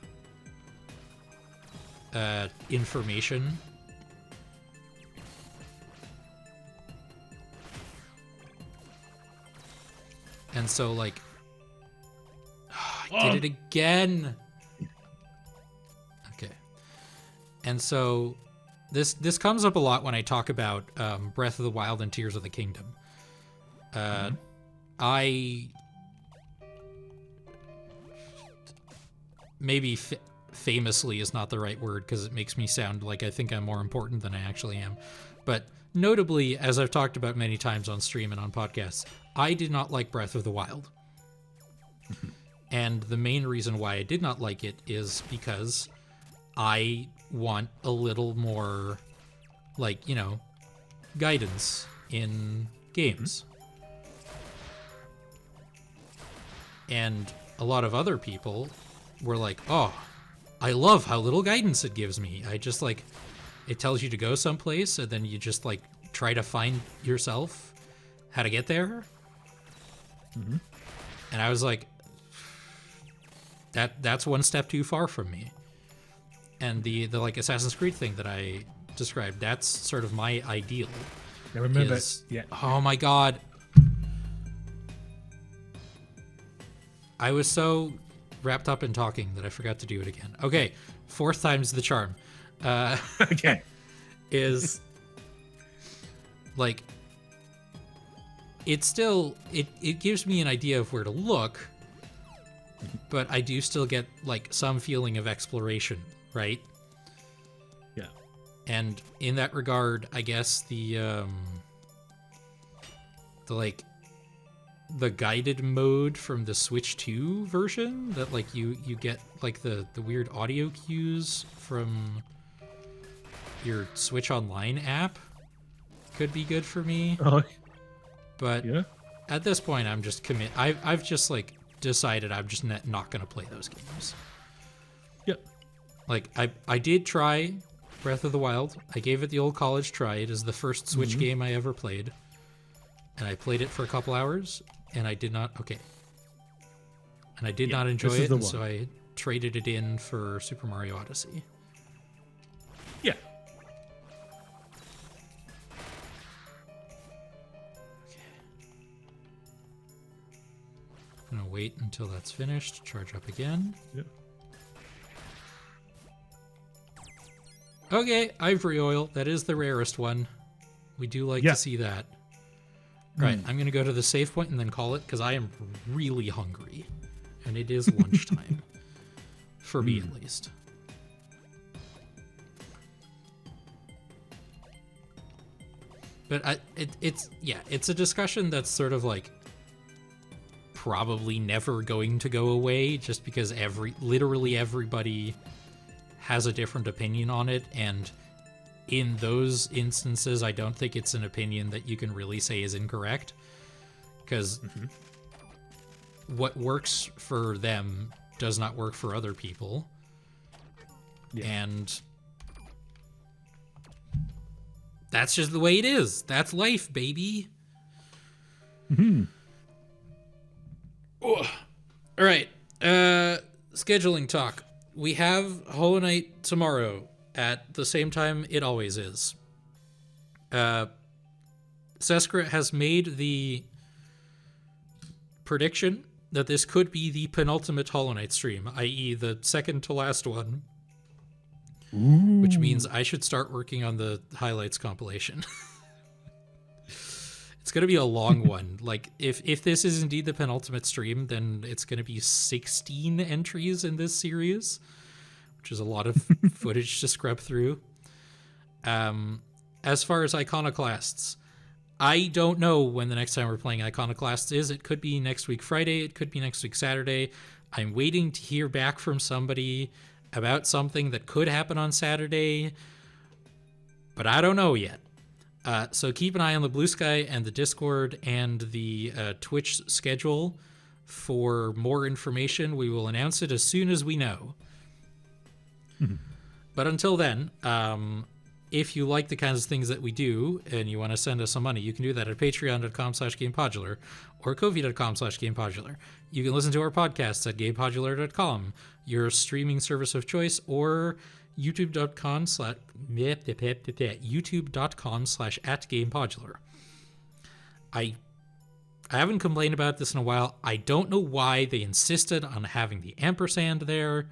information. And so, like, I did it again. Okay. And so, this comes up a lot when I talk about Breath of the Wild and Tears of the Kingdom. I maybe famously is not the right word because it makes me sound like I think I'm more important than I actually am. But notably, as I've talked about many times on stream and on podcasts, I did not like Breath of the Wild. And the main reason why I did not like it is because I want a little more, like, you know, guidance in games. And a lot of other people were like, oh, I love how little guidance it gives me. I just, like, it tells you to go someplace, and then you just, like, try to find yourself how to get there. And I was like, that's one step too far from me. And the like Assassin's Creed thing that I described, that's sort of my ideal. Now remember, Yeah. Oh my god. I was so wrapped up in talking that I forgot to do it again. Okay, fourth time's the charm. Okay. Is like it still it gives me an idea of where to look, but I do still get like some feeling of exploration, right? Yeah. And in that regard, I guess the guided mode from the Switch 2 version, that like you get like the weird audio cues from your Switch Online app could be good for me. Oh, But yeah. at this point, I'm just I've just like decided I'm just not gonna play those games. Yep. Like I did try Breath of the Wild. I gave it the old college try. It is the first Switch game I ever played, and I played it for a couple hours, and I did not and I did not enjoy this is it, the and one. so I traded it in for Super Mario Odyssey. Yeah. I'm gonna wait until that's finished. Charge up again. Yep. Okay, ivory oil. That is the rarest one. We do like Yeah. to see that. Right, I'm going to go to the save point and then call it because I am really hungry. And it is lunchtime. For me, at least. But it's a discussion that's sort of like probably never going to go away just because literally everybody has a different opinion on it, and in those instances I don't think it's an opinion that you can really say is incorrect, because what works for them does not work for other people. And that's just the way it is. That's life, baby. All right, scheduling talk. We have Hollow Knight tomorrow at the same time it always is. Seskra has made the prediction that this could be the penultimate Hollow Knight stream, i.e. the second to last one. Ooh. Which means I should start working on the highlights compilation. It's going to be a long one. Like, if this is indeed the penultimate stream, then it's going to be 16 entries in this series, which is a lot of footage to scrub through. As far as Iconoclasts, I don't know when the next time we're playing Iconoclasts is. It could be next week Friday. It could be next week Saturday. I'm waiting to hear back from somebody about something that could happen on Saturday, but I don't know yet. So keep an eye on the Blue Sky and the Discord and the Twitch schedule for more information. We will announce it as soon as we know. But until then, if you like the kinds of things that we do and you want to send us some money, you can do that at patreon.com/Gamepodular or ko-fi.com/Gamepodular. You can listen to our podcasts at gamepodular.com, your streaming service of choice, or youtube.com/@Gamepodular. I haven't complained about this in a while. I don't know why they insisted on having the ampersand there,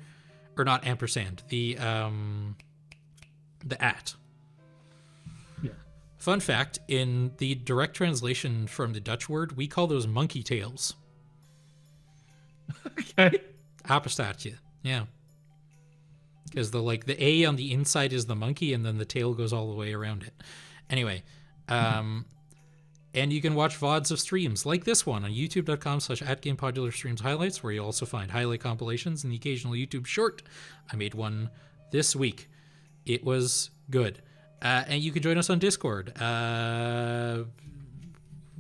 or not ampersand, the at. Yeah. Fun fact, in the direct translation from the Dutch word, we call those monkey tails. Okay. Apostatje. Yeah. Because the A on the inside is the monkey, and then the tail goes all the way around it. Anyway, and you can watch VODs of streams like this one on youtube.com/@Gamepodular streams highlights, where you'll also find highlight compilations and the occasional YouTube short. I made one this week. It was good. And you can join us on Discord,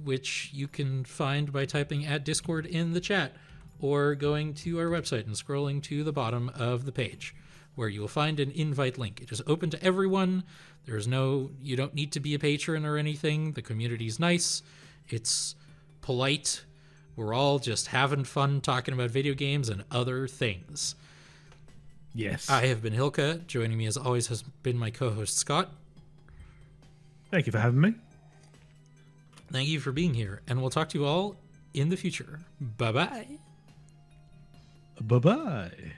which you can find by typing @Discord in the chat, or going to our website and scrolling to the bottom of the page, where you will find an invite link. It is open to everyone. You don't need to be a patron or anything. The community's nice. It's polite. We're all just having fun talking about video games and other things. Yes. I have been Hilka. Joining me as always has been my co-host Scott. Thank you for having me. Thank you for being here, and we'll talk to you all in the future. Bye-bye. Bye-bye.